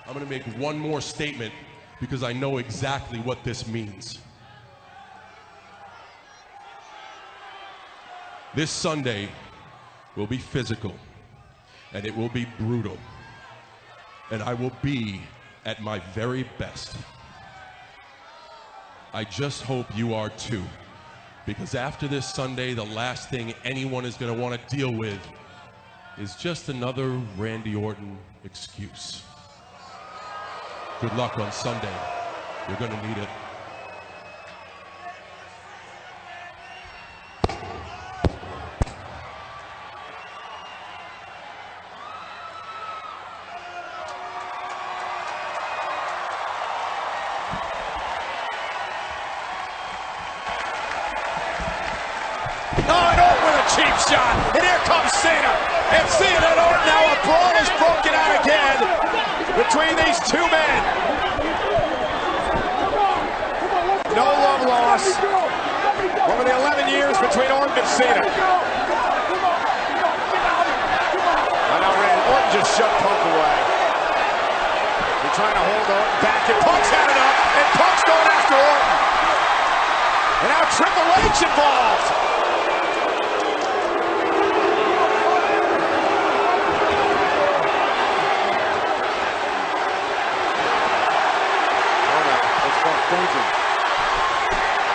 I'm going to make one more statement because I know exactly what this means. This Sunday will be physical, and it will be brutal, and I will be at my very best. I just hope you are too, because after this Sunday, the last thing anyone is going to want to deal with is just another Randy Orton excuse. Good luck on Sunday. You're going to need it. Cheap shot, and here comes Cena. And Cena and Orton now, a brawl is broken out again between these two men. No love lost over the 11 years between Orton and Cena. I know Randy Orton just shoved Punk away. They're trying to hold Orton back, and Punk's had it up, and Punk's going after Orton. And now Triple H involved.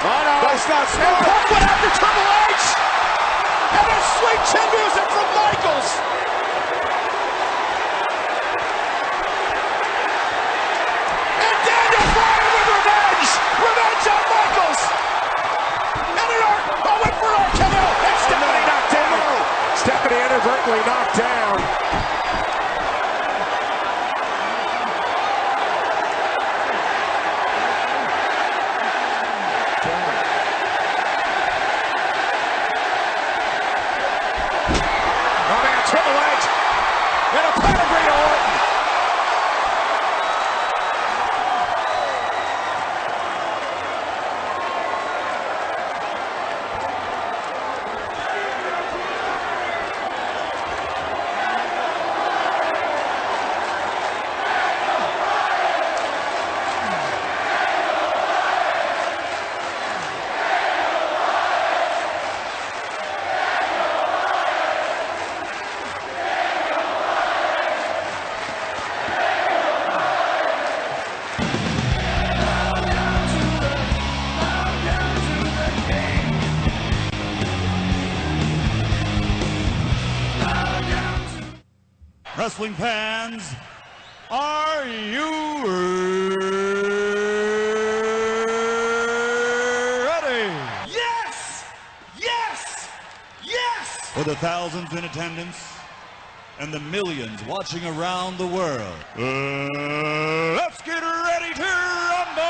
Oh no, that's not smart. And Punk went after Triple H! And a sweet chin music from Michaels! And Daniel Bryan with revenge! Revenge on Michaels! And an went for RKO! And Stephanie knocked down! Stephanie inadvertently knocked down. Wrestling fans, are you ready? Yes! Yes! Yes! For the thousands in attendance and the millions watching around the world, let's get ready to rumble!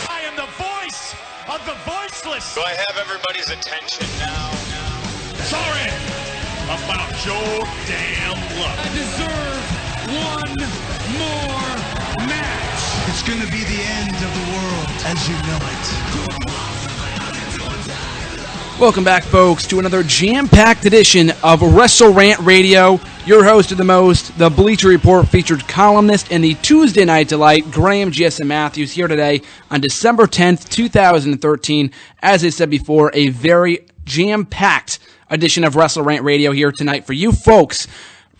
I am the voice of the voiceless! Do I have everybody's attention now? Sorry about your damn luck. I deserve one more match. It's going to be the end of the world as you know it. Welcome back, folks, to another jam-packed edition of WrestleRant Radio. Your host of the most, the Bleacher Report featured columnist and the Tuesday Night Delight, Graham GSM Matthews, here today on December 10th, 2013. As I said before, a very jam-packed edition of WrestleRant Radio here tonight for you folks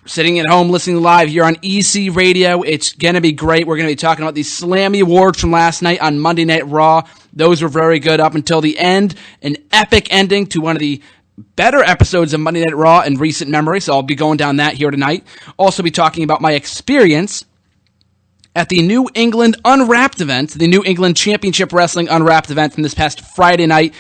sitting at home listening live here on EC Radio. It's going to be great. We're going to be talking about the Slammy Awards from last night on Monday Night Raw. Those were very good up until the end. An epic ending to one of the better episodes of Monday Night Raw in recent memory, so I'll be going down that here tonight. Also be talking about my experience at the New England Unwrapped event, the New England Championship Wrestling Unwrapped event from this past Friday night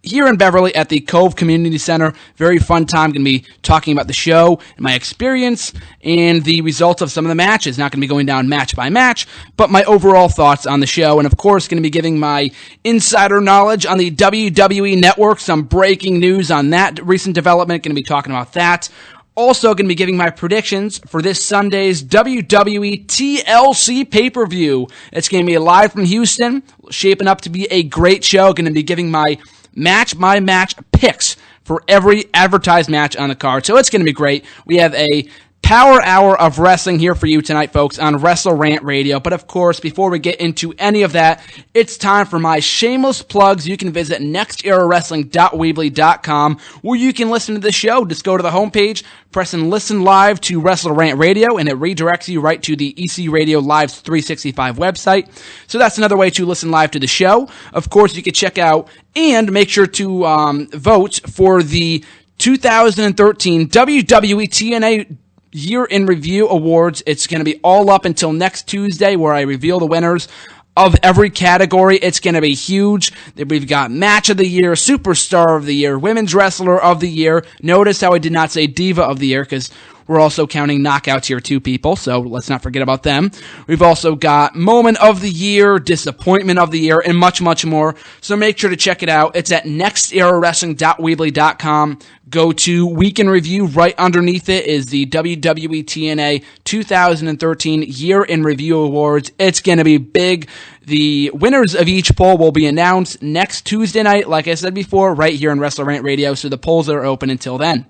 here in Beverly at the Cove Community Center. Very fun time. Going to be talking about the show and my experience and the results of some of the matches. Not going to be going down match by match, but my overall thoughts on the show. And of course, going to be giving my insider knowledge on the WWE Network, some breaking news on that recent development. Going to be talking about that. Also going to be giving my predictions for this Sunday's WWE TLC pay-per-view. It's going to be live from Houston, shaping up to be a great show. Going to be giving my match picks for every advertised match on the card. So it's going to be great. We have a power hour of wrestling here for you tonight, folks, on WrestleRant Radio. But of course, before we get into any of that, it's time for my shameless plugs. You can visit nexterawrestling.weebly.com, where you can listen to the show. Just go to the homepage, press and listen live to WrestleRant Radio, and it redirects you right to the EC Radio Live's 365 website. So that's another way to listen live to the show. Of course, you can check out and make sure to vote for the 2013 WWE TNA Year in Review Awards. It's going to be all up until next Tuesday, where I reveal the winners of every category. It's going to be huge. We've got Match of the Year, Superstar of the Year, Women's Wrestler of the Year. Notice how I did not say Diva of the Year, because we're also counting Knockouts here, 2 people, so let's not forget about them. We've also got Moment of the Year, Disappointment of the Year, and much, much more. So make sure to check it out. It's at nexterawrestling.weebly.com. Go to Week in Review. Right underneath it is the WWE TNA 2013 Year in Review Awards. It's going to be big. The winners of each poll will be announced next Tuesday night, like I said before, right here on WrestleRant Radio, so the polls are open until then.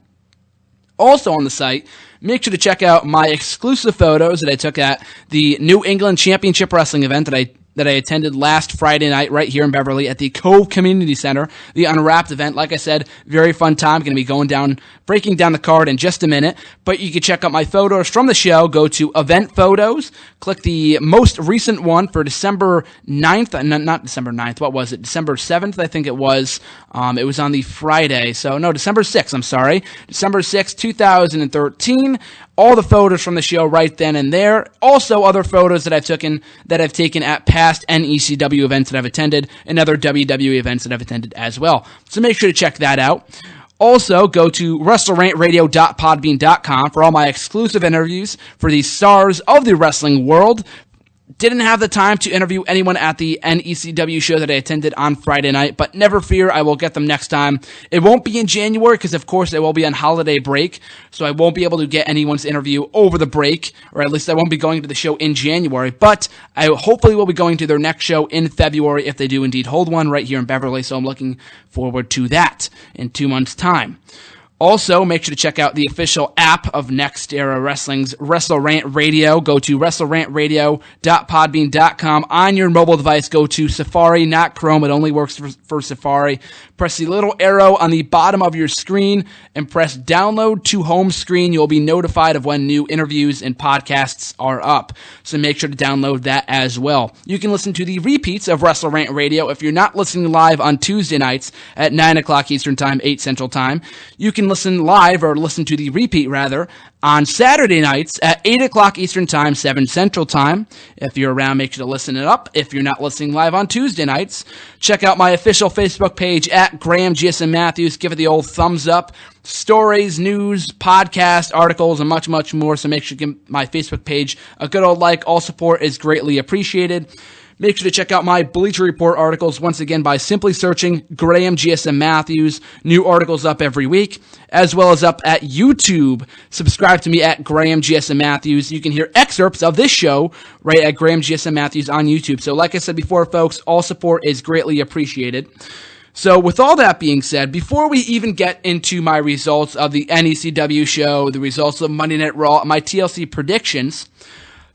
Also on the site, make sure to check out my exclusive photos that I took at the New England Championship Wrestling event that I attended last Friday night right here in Beverly at the Cove Community Center, the Unwrapped event. Like I said, very fun time. Going to be breaking down the card in just a minute. But you can check out my photos from the show. Go to Event Photos. Click the most recent one for December 9th. Not December 9th. What was it? December 7th, I think it was. It was on the Friday. So, no, December 6th, I'm sorry. December 6th, 2013. All the photos from the show right then and there. Also, other photos that I've taken at past NECW events that I've attended and other WWE events that I've attended as well. So make sure to check that out. Also, go to WrestleRantRadio.podbean.com for all my exclusive interviews for the stars of the wrestling world. Didn't have the time to interview anyone at the NECW show that I attended on Friday night, but never fear, I will get them next time. It won't be in January because, of course, I will be on holiday break, so I won't be able to get anyone's interview over the break, or at least I won't be going to the show in January, but I hopefully will be going to their next show in February if they do indeed hold one right here in Beverly, so I'm looking forward to that in 2 months' time. Also, make sure to check out the official app of Next Era Wrestling's WrestleRant Radio. Go to WrestleRantRadio.podbean.com. On your mobile device, go to Safari, not Chrome. It only works for Safari. Press the little arrow on the bottom of your screen and press download to home screen. You'll be notified of when new interviews and podcasts are up. So make sure to download that as well. You can listen to the repeats of WrestleRant Radio if you're not listening live on Tuesday nights at 9 o'clock Eastern Time, 8 Central Time. You can listen live, or listen to the repeat rather, on Saturday nights at 8 o'clock Eastern Time, 7 Central Time. If you're around, make sure to listen it up. If you're not listening live on Tuesday nights, check out my official Facebook page at Graham GSM Matthews. Give it the old thumbs up. Stories, news, podcasts, articles, and much, much more. So make sure to give my Facebook page a good old like. All support is greatly appreciated. Make sure to check out my Bleacher Report articles once again by simply searching Graham GSM Matthews. New articles up every week, as well as up at YouTube. Subscribe to me at Graham GSM Matthews. You can hear excerpts of this show right at Graham GSM Matthews on YouTube. So like I said before, folks, all support is greatly appreciated. So with all that being said, before we even get into my results of the NECW show, the results of Monday Night Raw, my TLC predictions,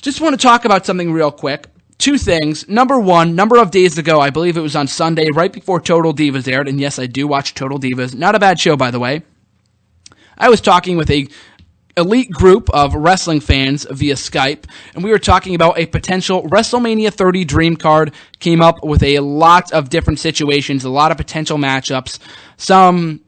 just want to talk about something real quick. 2 things. Number 1, number of days ago, I believe it was on Sunday, right before Total Divas aired, and yes, I do watch Total Divas. Not a bad show, by the way. I was talking with a elite group of wrestling fans via Skype, and we were talking about a potential WrestleMania 30 dream card. Came up with a lot of different situations, a lot of potential matchups, some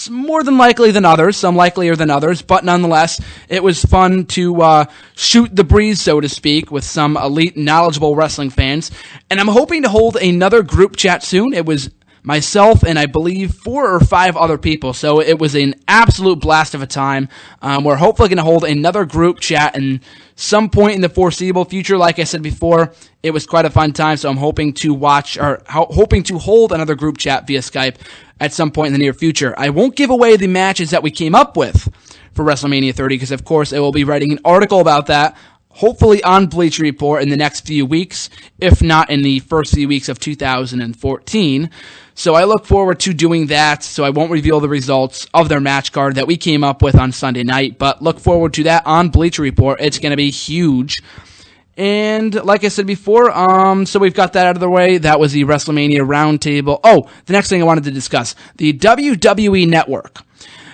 more than likely than others, some likelier than others, but nonetheless, it was fun to shoot the breeze, so to speak, with some elite, knowledgeable wrestling fans. And I'm hoping to hold another group chat soon. It was myself and I believe 4 or 5 other people, so it was an absolute blast of a time. We're hopefully going to hold another group chat in some point in the foreseeable future. Like I said before, it was quite a fun time, so I'm hoping to hold another group chat via Skype at some point in the near future. I won't give away the matches that we came up with for WrestleMania 30 because, of course, I will be writing an article about that hopefully on Bleacher Report in the next few weeks, if not in the first few weeks of 2014. So I look forward to doing that, so I won't reveal the results of their match card that we came up with on Sunday night, but look forward to that on Bleacher Report. It's going to be huge. And like I said before, so we've got that out of the way. That was the WrestleMania Roundtable. Oh, the next thing I wanted to discuss, the WWE Network.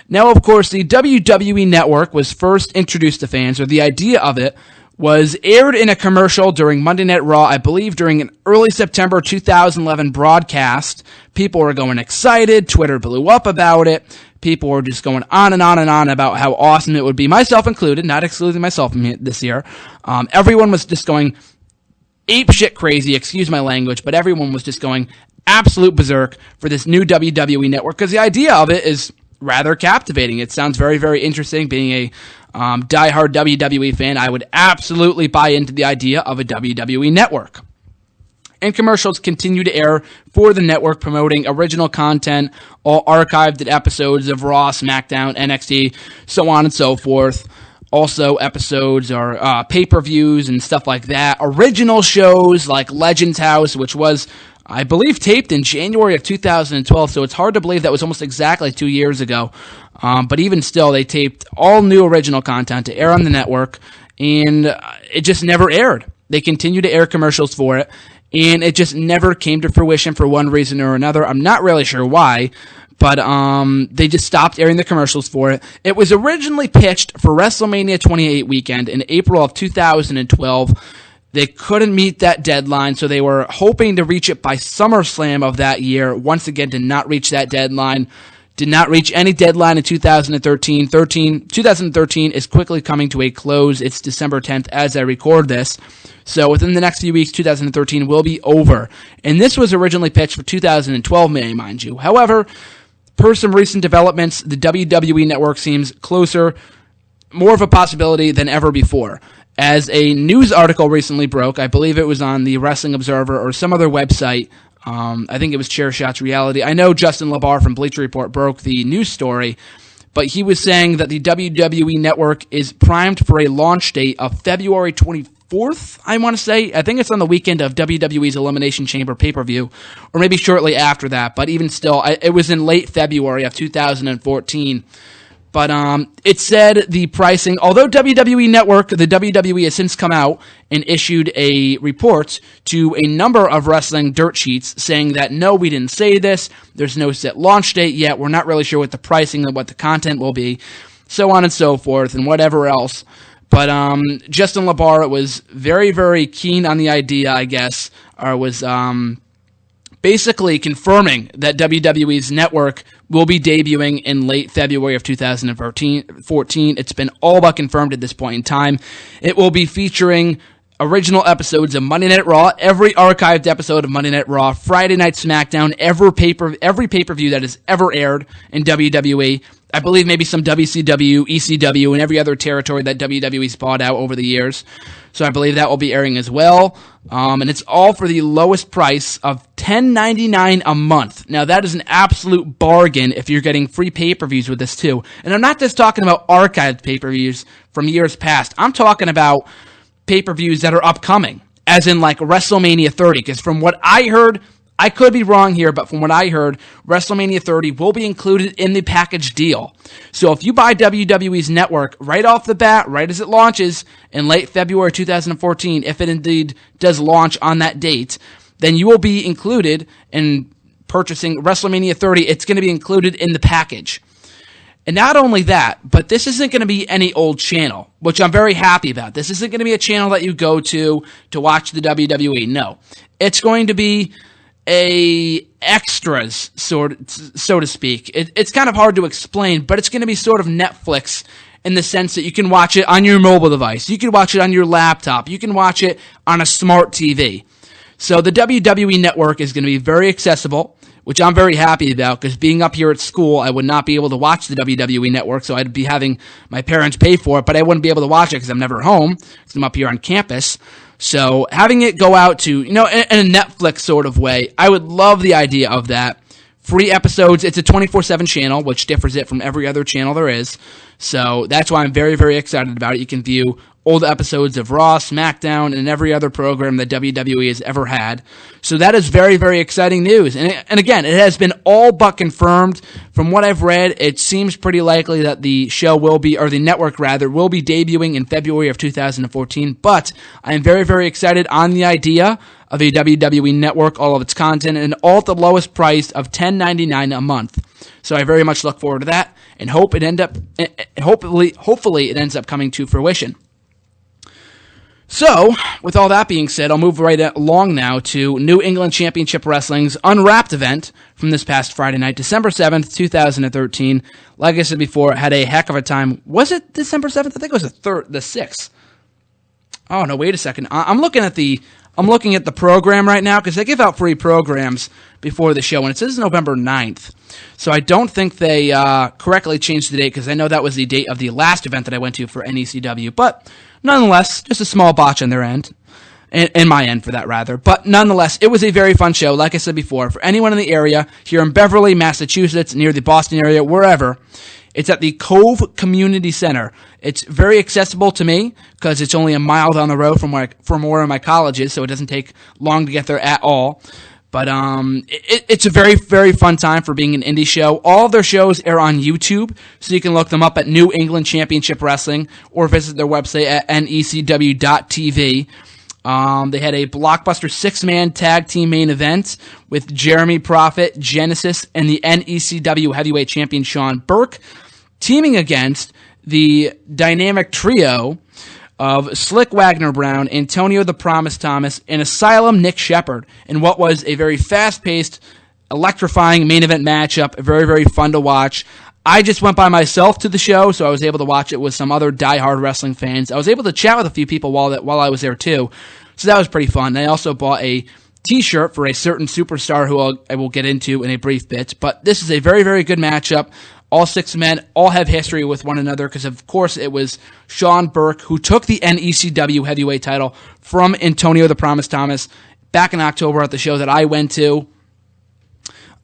Now, of course, the WWE Network was first introduced to fans, or the idea of it was aired in a commercial during Monday Night Raw, I believe during an early September 2011 broadcast. People were going excited. Twitter blew up about it. People were just going on and on and on about how awesome it would be, myself included, not excluding myself from this year. Everyone was just going apeshit crazy, excuse my language, but everyone was just going absolute berserk for this new WWE Network, because the idea of it is rather captivating. It sounds very, very interesting. Being a diehard WWE fan, I would absolutely buy into the idea of a WWE Network. And commercials continue to air for the network, promoting original content, all archived episodes of Raw, SmackDown, NXT, so on and so forth. Also, episodes or pay-per-views and stuff like that. Original shows like Legends House, which was, I believe, taped in January of 2012, so it's hard to believe that was almost exactly 2 years ago. But even still, they taped all new original content to air on the network, and it just never aired. They continue to air commercials for it, and it just never came to fruition for one reason or another. I'm not really sure why, but they just stopped airing the commercials for it. It was originally pitched for WrestleMania 28 weekend in April of 2012. They couldn't meet that deadline, so they were hoping to reach it by SummerSlam of that year. Once again, did not reach that deadline. Did not reach any deadline in 2013. 2013 is quickly coming to a close. It's December 10th as I record this. So within the next few weeks, 2013 will be over. And this was originally pitched for 2012, may I mind you. However, per some recent developments, the WWE Network seems closer, more of a possibility than ever before. As a news article recently broke, I believe it was on the Wrestling Observer or some other website, I think it was Chairshot's Reality. I know Justin LaBar from Bleacher Report broke the news story, but he was saying that the WWE Network is primed for a launch date of February 24th, I want to say. I think it's on the weekend of WWE's Elimination Chamber pay-per-view, or maybe shortly after that, but even still, it was in late February of 2014. But it said the pricing, although WWE Network, the WWE has since come out and issued a report to a number of wrestling dirt sheets saying that, no, we didn't say this, there's no set launch date yet, we're not really sure what the pricing and what the content will be, so on and so forth, and whatever else. But Justin LaBar was very, very keen on the idea, I guess, or was basically confirming that WWE's network will be debuting in late February of 2014. It's been all but confirmed at this point in time. It will be featuring original episodes of Monday Night Raw, every archived episode of Monday Night Raw, Friday Night SmackDown, every pay-per-view that has ever aired in WWE. I believe maybe some WCW, ECW, and every other territory that WWE's bought out over the years. So I believe that will be airing as well. And it's all for the lowest price of $10.99 a month. Now, that is an absolute bargain if you're getting free pay-per-views with this, too. And I'm not just talking about archived pay-per-views from years past. I'm talking about pay-per-views that are upcoming, as in like WrestleMania 30, because from what I heard, I could be wrong here, but from what I heard, WrestleMania 30 will be included in the package deal. So if you buy WWE's network right off the bat, right as it launches in late February 2014, if it indeed does launch on that date, then you will be included in purchasing WrestleMania 30. It's going to be included in the package. And not only that, but this isn't going to be any old channel, which I'm very happy about. This isn't going to be a channel that you go to watch the WWE. No. It's going to be a extras, so to speak. It's kind of hard to explain, but it's going to be sort of Netflix in the sense that you can watch it on your mobile device. You can watch it on your laptop. You can watch it on a smart TV. So the WWE Network is going to be very accessible, which I'm very happy about, because being up here at school, I would not be able to watch the WWE Network, so I'd be having my parents pay for it, but I wouldn't be able to watch it because I'm never home, because I'm up here on campus. So having it go out to, in a Netflix sort of way, I would love the idea of that. Free episodes. It's a 24/7 channel, which differs it from every other channel there is. So that's why I'm very, very excited about it. You can view old episodes of Raw, SmackDown, and every other program that WWE has ever had. So that is very, very exciting news. And again, it has been all but confirmed. From what I've read, it seems pretty likely that the show will be, or the network rather, will be debuting in February of 2014. But I am very, very excited on the idea of a WWE Network, all of its content, and all at the lowest price of $10.99 a month. So I very much look forward to that, and hopefully it ends up coming to fruition. So, with all that being said, I'll move right along now to New England Championship Wrestling's Unwrapped event from this past Friday night, December 7th, 2013. Like I said before, had a heck of a time. Was it December 7th? I think it was the 6th. Oh, no, wait a second. I'm looking at the program right now because they give out free programs before the show, and it says November 9th. So I don't think they correctly changed the date because I know that was the date of the last event that I went to for NECW. But nonetheless, just a small botch on their end, and my end for that rather. But nonetheless, it was a very fun show, like I said before. For anyone in the area, here in Beverly, Massachusetts, near the Boston area, wherever, it's at the Cove Community Center. It's very accessible to me because it's only a mile down the road from where my college is, so it doesn't take long to get there at all. But it's a very, very fun time for being an indie show. All of their shows are on YouTube, so you can look them up at New England Championship Wrestling or visit their website at necw.tv. They had a blockbuster 6-man tag team main event with Jeremy Prophet, Genesis, and the NECW heavyweight champion Sean Burke, teaming against the dynamic trio of Slyck Wagner Brown, Antonio the Promise Thomas, and Asylum Nick Shepard, in what was a very fast-paced, electrifying main event matchup, very, very fun to watch. I just went by myself to the show, so I was able to watch it with some other diehard wrestling fans. I was able to chat with a few people while I was there, too, so that was pretty fun. I also bought a t-shirt for a certain superstar who I will get into in a brief bit, but this is a very, very good matchup. All 6 men all have history with one another because, of course, it was Sean Burke who took the NECW heavyweight title from Antonio the Promise Thomas back in October at the show that I went to.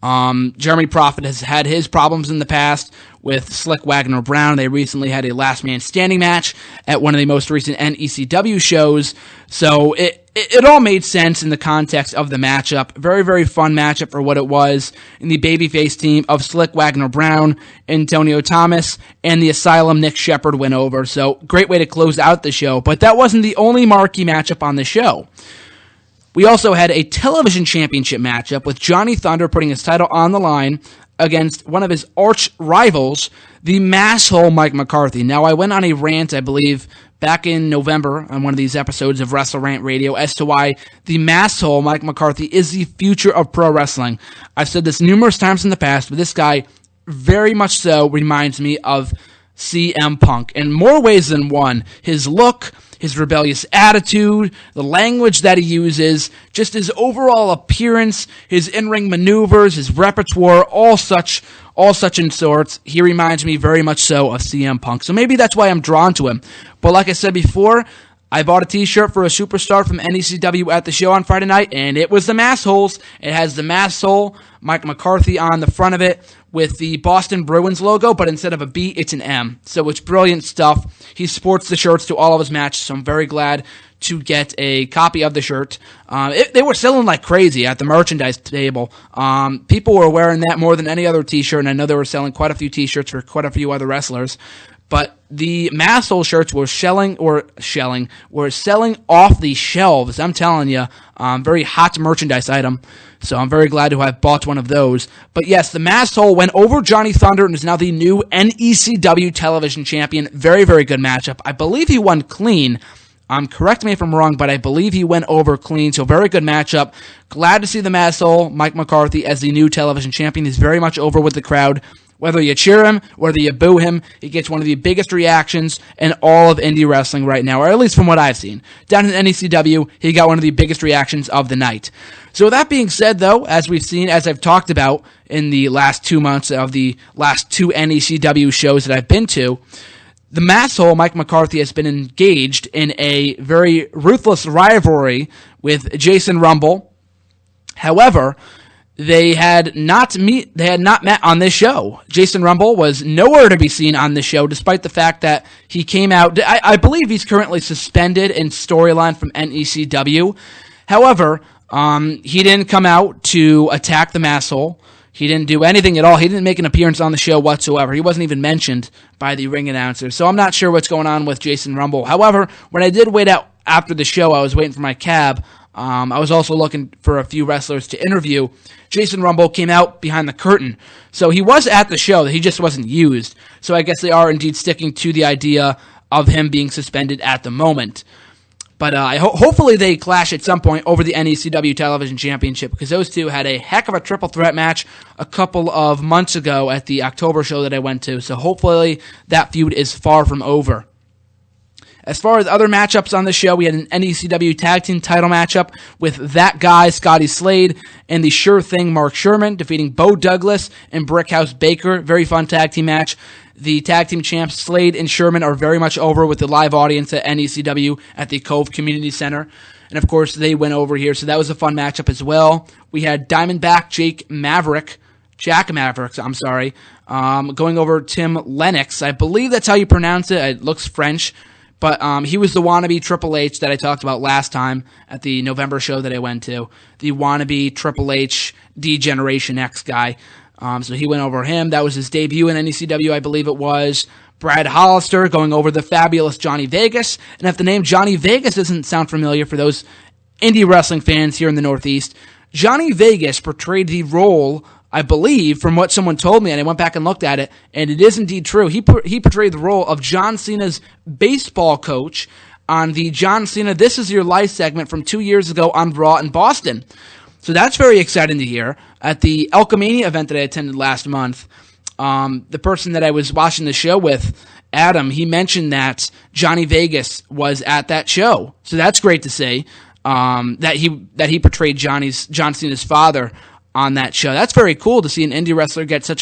Jeremy Prophet has had his problems in the past with Slyck Wagner Brown. They recently had a last man standing match at one of the most recent NECW shows. So it all made sense in the context of the matchup. Very, very fun matchup for what it was. In the babyface team of Slyck Wagner Brown, Antonio Thomas, and the Asylum Nick Shepard went over. So great way to close out the show. But that wasn't the only marquee matchup on the show. We also had a television championship matchup with Johnny Thunder putting his title on the line against one of his arch rivals, the Masshole Mike McCarthy. Now, I went on a rant, I believe, back in November on one of these episodes of WrestleRant Radio as to why the Masshole Mike McCarthy is the future of pro wrestling. I've said this numerous times in the past, but this guy very much so reminds me of CM Punk in more ways than one. His look, his rebellious attitude, the language that he uses, just his overall appearance, his in-ring maneuvers, his repertoire, all such in sorts. He reminds me very much so of CM Punk. So maybe that's why I'm drawn to him. But like I said before, I bought a t-shirt for a superstar from NECW at the show on Friday night, and it was the Massholes. It has the Masshole Mike McCarthy on the front of it with the Boston Bruins logo, but instead of a B, it's an M. So it's brilliant stuff. He sports the shirts to all of his matches, so I'm very glad to get a copy of the shirt. They were selling like crazy at the merchandise table. People were wearing that more than any other t-shirt, and I know they were selling quite a few t-shirts for quite a few other wrestlers. But the Masshole shirts were selling off the shelves. I'm telling you, very hot merchandise item. So I'm very glad to have bought one of those. But yes, the Masshole went over Johnny Thunder and is now the new NECW Television Champion. Very, very good matchup. I believe he won clean. Correct me if I'm wrong, but I believe he went over clean. So very good matchup. Glad to see the Masshole, Mike McCarthy, as the new television champion. He's very much over with the crowd. Whether you cheer him, whether you boo him, he gets one of the biggest reactions in all of indie wrestling right now, or at least from what I've seen. Down in NECW, he got one of the biggest reactions of the night. So with that being said, though, as I've talked about in the last 2 months of the last 2 NECW shows that I've been to, the Masshole, Mike McCarthy, has been engaged in a very ruthless rivalry with Jason Rumble. However, they had not met on this show. Jason Rumble was nowhere to be seen on this show, despite the fact that he came out. I believe he's currently suspended in storyline from NECW. However, he didn't come out to attack the Masshole. He didn't do anything at all. He didn't make an appearance on the show whatsoever. He wasn't even mentioned by the ring announcer. So I'm not sure what's going on with Jason Rumble. However, when I did wait out after the show, I was waiting for my cab. I was also looking for a few wrestlers to interview. Jason Rumble came out behind the curtain. So he was at the show. He just wasn't used. So I guess they are indeed sticking to the idea of him being suspended at the moment. But hopefully they clash at some point over the NECW Television Championship, because those two had a heck of a triple threat match a couple of months ago at the October show that I went to. So hopefully that feud is far from over. As far as other matchups on the show, we had an NECW Tag Team title matchup with that guy, Scotty Slade, and the Sure Thing, Mark Shurman, defeating Bo Douglas and Brickhouse Baker. Very fun tag team match. The tag team champs, Slade and Shurman, are very much over with the live audience at NECW at the Cove Community Center. And, of course, they went over here, so that was a fun matchup as well. We had Diamondback Jack Maverick, going over Tim Lennox. I believe that's how you pronounce it. It looks French. But he was the wannabe Triple H that I talked about last time at the November show that I went to. The wannabe Triple H D-Generation X guy. So he went over him. That was his debut in NECW, I believe it was. Brad Hollister going over the fabulous Johnny Vegas. And if the name Johnny Vegas doesn't sound familiar for those indie wrestling fans here in the Northeast, Johnny Vegas portrayed the role, I believe, from what someone told me, and I went back and looked at it, and it is indeed true. He portrayed the role of John Cena's baseball coach on the John Cena This Is Your Life segment from 2 years ago on Raw in Boston. So that's very exciting to hear. At the Alchemania event that I attended last month, the person that I was watching the show with, Adam, he mentioned that Johnny Vegas was at that show. So that's great to see, that he portrayed John Cena's father on that show. That's very cool to see an indie wrestler get such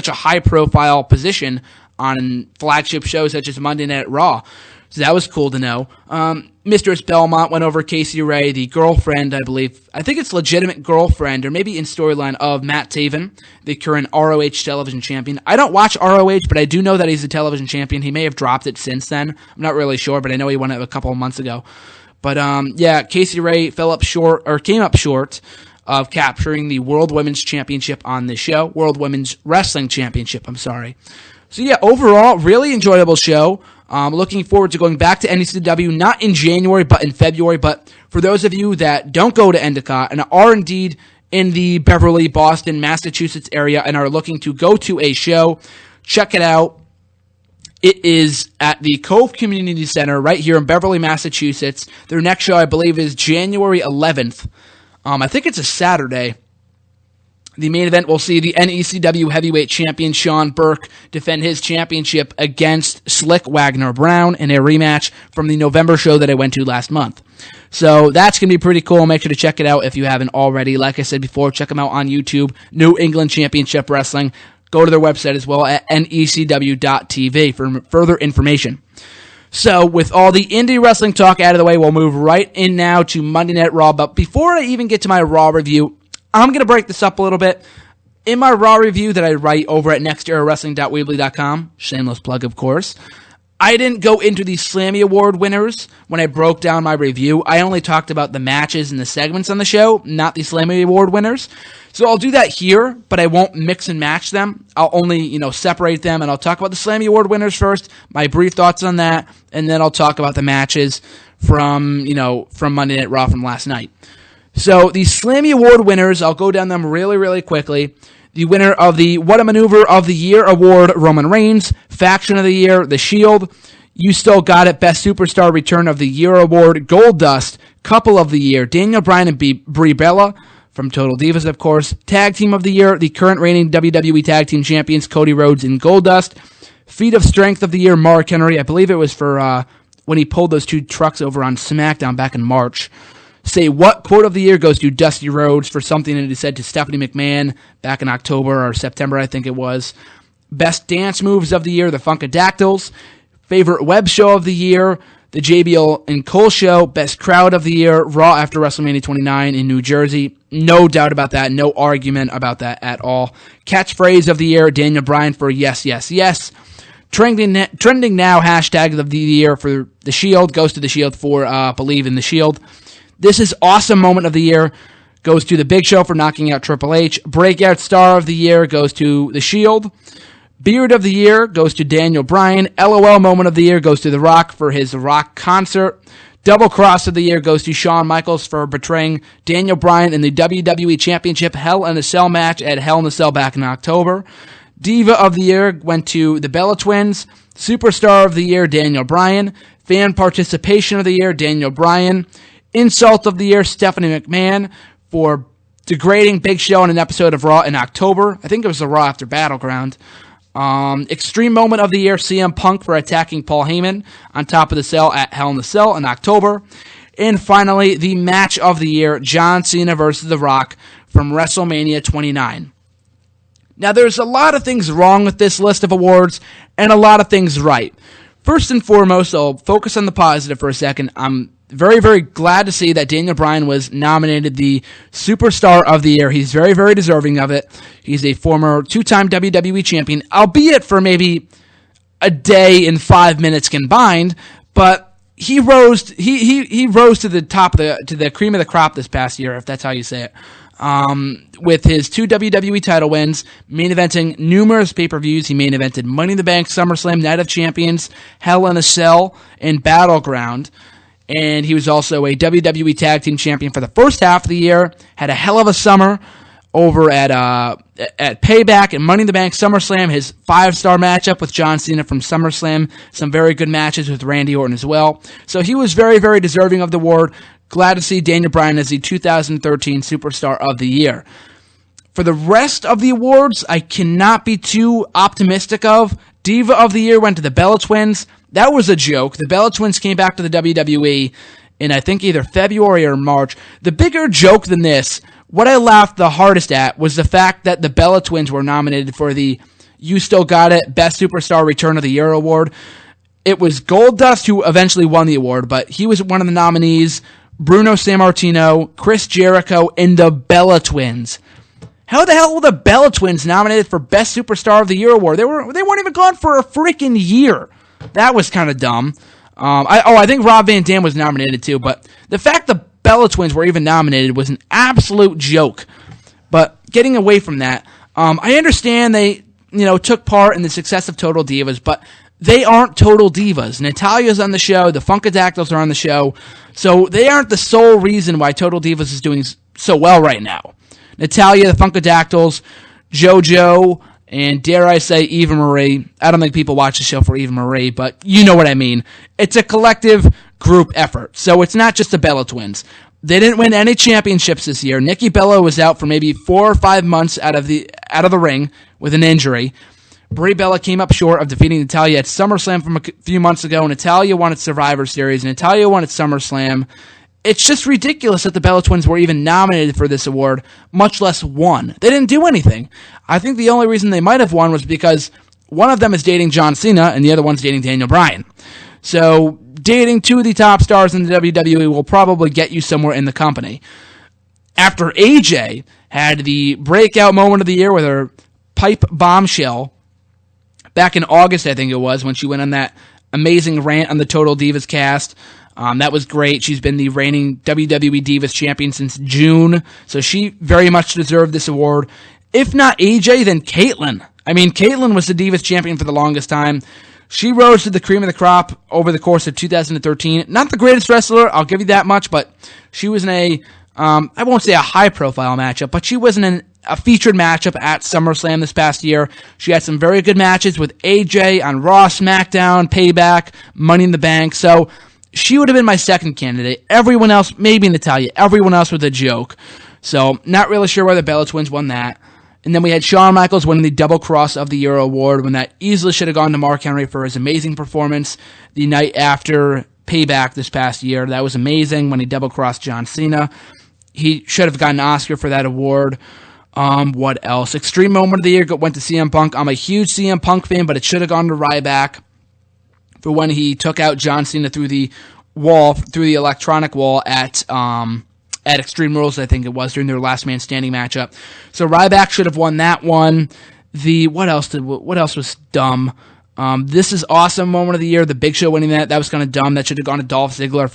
a high profile position on flagship shows such as Monday Night Raw. So that was cool to know. Mistress Belmont went over Casey Ray, the girlfriend, I think it's legitimate girlfriend, or maybe in storyline, of Matt Taven, the current ROH television champion. I don't watch ROH, but I do know that he's a television champion. He may have dropped it since then. I'm not really sure, but I know he won it a couple of months ago. But Casey Ray came up short of capturing the World Women's Championship on this show. World Women's Wrestling Championship, I'm sorry. So overall, really enjoyable show. Looking forward to going back to NECW, not in January, but in February. But for those of you that don't go to Endicott and are indeed in the Beverly, Boston, Massachusetts area and are looking to go to a show, check it out. It is at the Cove Community Center right here in Beverly, Massachusetts. Their next show, I believe, is January 11th. I think it's a Saturday. The main event will see the NECW heavyweight champion Sean Burke defend his championship against Slyck Wagner Brown in a rematch from the November show that I went to last month. So that's going to be pretty cool. Make sure to check it out if you haven't already. Like I said before, check them out on YouTube, New England Championship Wrestling. Go to their website as well at necw.tv for further information. So, with all the indie wrestling talk out of the way, we'll move right in now to Monday Night Raw. But before I even get to my Raw review, I'm going to break this up a little bit. In my Raw review that I write over at nexterrawrestling.weebly.com, shameless plug, of course, I didn't go into the Slammy Award winners when I broke down my review. I only talked about the matches and the segments on the show, not the Slammy Award winners. So I'll do that here, but I won't mix and match them. I'll only, separate them, and I'll talk about the Slammy Award winners first, my brief thoughts on that, and then I'll talk about the matches from Monday Night Raw from last night. So the Slammy Award winners, I'll go down them really, really quickly. The winner of the What a Maneuver of the Year award, Roman Reigns. Faction of the Year, The Shield. You Still Got It, Best Superstar Return of the Year award, Goldust. Couple of the Year, Daniel Bryan and Brie Bella from Total Divas, of course. Tag Team of the Year, the current reigning WWE Tag Team Champions, Cody Rhodes and Goldust. Feat of Strength of the Year, Mark Henry. I believe it was for when he pulled those two trucks over on SmackDown back in March. Say What Quote of the Year goes to Dusty Rhodes for something that he said to Stephanie McMahon back in October or September, I think it was. Best Dance Moves of the Year, the Funkadactyls. Favorite Web Show of the Year, The JBL and Cole Show, Best Crowd of the Year, Raw after WrestleMania 29 in New Jersey. No doubt about that. No argument about that at all. Catchphrase of the Year, Daniel Bryan for Yes, Yes, Yes. Trending now, hashtag of the year for The Shield, goes to The Shield for Believe in The Shield. This is awesome moment of the year, goes to The Big Show for knocking out Triple H. Breakout Star of the Year goes to The Shield. Beard of the Year goes to Daniel Bryan. LOL Moment of the Year goes to The Rock for his Rock concert. Double Cross of the Year goes to Shawn Michaels for betraying Daniel Bryan in the WWE Championship Hell in a Cell match at Hell in a Cell back in October. Diva of the Year went to the Bella Twins. Superstar of the Year, Daniel Bryan. Fan Participation of the Year, Daniel Bryan. Insult of the Year, Stephanie McMahon for degrading Big Show in an episode of Raw in October. I think it was the Raw after Battleground. Extreme Moment of the Year, CM Punk for attacking Paul Heyman on top of the cell at Hell in the Cell in October. And finally, the Match of the Year, John Cena versus The Rock from WrestleMania 29. Now, there's a lot of things wrong with this list of awards and a lot of things right. First and foremost, I'll focus on the positive for a second. I'm very, very glad to see that Daniel Bryan was nominated the Superstar of the Year. He's very, very deserving of it. He's a former two-time WWE champion, albeit for maybe a day and 5 minutes combined, but he rose to the top to the cream of the crop this past year, if that's how you say it. With his 2 WWE title wins, main eventing numerous pay-per-views. He main evented Money in the Bank, SummerSlam, Night of Champions, Hell in a Cell, and Battleground. And he was also a WWE Tag Team Champion for the first half of the year. Had a hell of a summer over at Payback and Money in the Bank, SummerSlam. His 5-star matchup with John Cena from SummerSlam. Some very good matches with Randy Orton as well. So he was very, very deserving of the award. Glad to see Daniel Bryan as the 2013 Superstar of the Year. For the rest of the awards, I cannot be too optimistic of. Diva of the Year went to the Bella Twins. That was a joke. The Bella Twins came back to the WWE in, I think, either February or March. The bigger joke than this, what I laughed the hardest at, was the fact that the Bella Twins were nominated for the You Still Got It Best Superstar Return of the Year award. It was Goldust who eventually won the award, but he was one of the nominees. Bruno Sammartino, Chris Jericho, and the Bella Twins. How the hell were the Bella Twins nominated for Best Superstar of the Year award? They weren't even gone for a freaking year. That was kind of dumb. I think Rob Van Dam was nominated too, but the fact the Bella Twins were even nominated was an absolute joke. But getting away from that, I understand they took part in the success of Total Divas, but they aren't Total Divas. Natalia's on the show, the Funkadactyls are on the show, so they aren't the sole reason why Total Divas is doing so well right now. Natalya, the Funkadactyls, JoJo, and dare I say Eva Marie. I don't think people watch the show for Eva Marie, but you know what I mean. It's a collective group effort, so it's not just the Bella Twins. They didn't win any championships this year. Nikki Bella was out for maybe 4 or 5 months out of the ring with an injury. Brie Bella came up short of defeating Natalya at SummerSlam from a few months ago. Natalya won at Survivor Series. Natalya won at SummerSlam. It's just ridiculous that the Bella Twins were even nominated for this award, much less won. They didn't do anything. I think the only reason they might have won was because one of them is dating John Cena and the other one's dating Daniel Bryan. So dating 2 of the top stars in the WWE will probably get you somewhere in the company. After AJ had the breakout moment of the year with her pipe bombshell back in August, I think it was, when she went on that amazing rant on the Total Divas cast. That was great. She's been the reigning WWE Divas champion since June, so she very much deserved this award. If not AJ, then Caitlyn. I mean, Caitlyn was the Divas champion for the longest time. She rose to the cream of the crop over the course of 2013. Not the greatest wrestler, I'll give you that much, but she was in I won't say a high-profile matchup, but she was in a featured matchup at SummerSlam this past year. She had some very good matches with AJ on Raw, SmackDown, Payback, Money in the Bank, so she would have been my second candidate. Everyone else, maybe Natalya, everyone else was a joke. So, not really sure why the Bella Twins won that. And then we had Shawn Michaels winning the Double Cross of the Year award, when that easily should have gone to Mark Henry for his amazing performance the night after Payback this past year. That was amazing when he double-crossed John Cena. He should have gotten an Oscar for that award. What else? Extreme Moment of the Year went to CM Punk. I'm a huge CM Punk fan, but it should have gone to Ryback. for when he took out John Cena through the electronic wall at Extreme Rules, I think it was, during their last man standing matchup. So Ryback should have won that one. What else was dumb? This is awesome moment of the year. The Big Show winning that was kind of dumb. That should have gone to Dolph Ziggler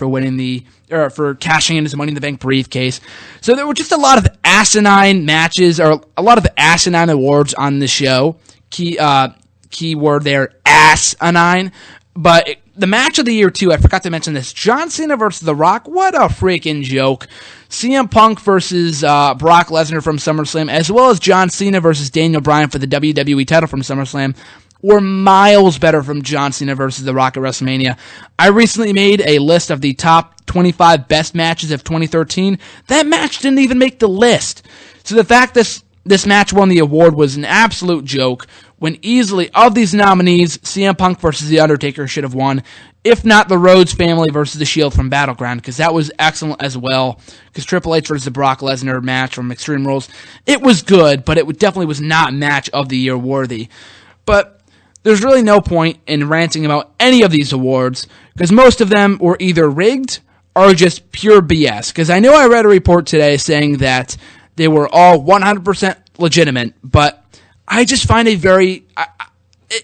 for cashing in his Money in the Bank briefcase. So there were just a lot of asinine matches, or a lot of asinine awards on the show. Key word there, asinine. But the match of the year, too, I forgot to mention this. John Cena versus The Rock, what a freaking joke. CM Punk versus Brock Lesnar from SummerSlam, as well as John Cena versus Daniel Bryan for the WWE title from SummerSlam, were miles better from John Cena versus The Rock at WrestleMania. I recently made a list of the top 25 best matches of 2013. That match didn't even make the list. So the fact this match won the award was an absolute joke, when easily, of these nominees, CM Punk versus The Undertaker should have won, if not the Rhodes family versus The Shield from Battleground, because that was excellent as well, because Triple H versus the Brock Lesnar match from Extreme Rules, it was good, but it definitely was not match of the year worthy. But there's really no point in ranting about any of these awards, because most of them were either rigged or just pure BS, because I know I read a report today saying that they were all 100% legitimate, but I just find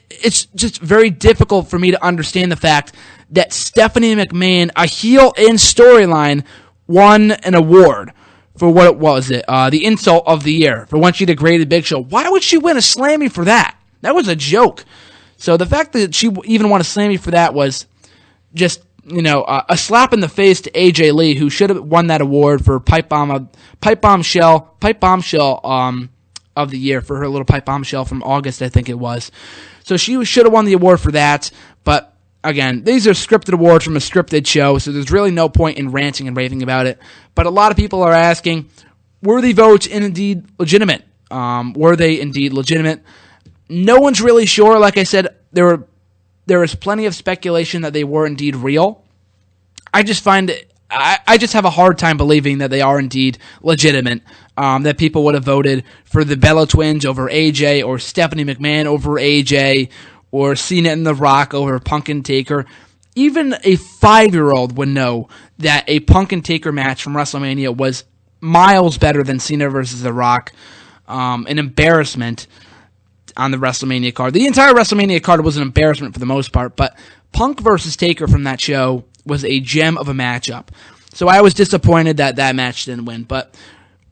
it's just very difficult for me to understand the fact that Stephanie McMahon, a heel in storyline, won an award for what was it? The insult of the year, for when she degraded Big Show. Why would she win a Slammy for that? That was a joke. So the fact that she even won a Slammy for that was just, a slap in the face to AJ Lee, who should have won that award for pipe bombshell of the year, for her little pipe bombshell from August, I think it was. So she should have won the award for that. But again, these are scripted awards from a scripted show, so there's really no point in ranting and raving about it. But a lot of people are asking, were the votes indeed legitimate? Were they indeed legitimate? No one's really sure. Like I said, there is plenty of speculation that they were indeed real. I just have a hard time believing that they are indeed legitimate. That people would have voted for the Bella Twins over AJ, or Stephanie McMahon over AJ, or Cena and The Rock over Punk and Taker. Even a 5-year-old would know that a Punk and Taker match from WrestleMania was miles better than Cena versus The Rock. An embarrassment on the WrestleMania card. The entire WrestleMania card was an embarrassment for the most part, but Punk versus Taker from that show was a gem of a matchup. So I was disappointed that that match didn't win. But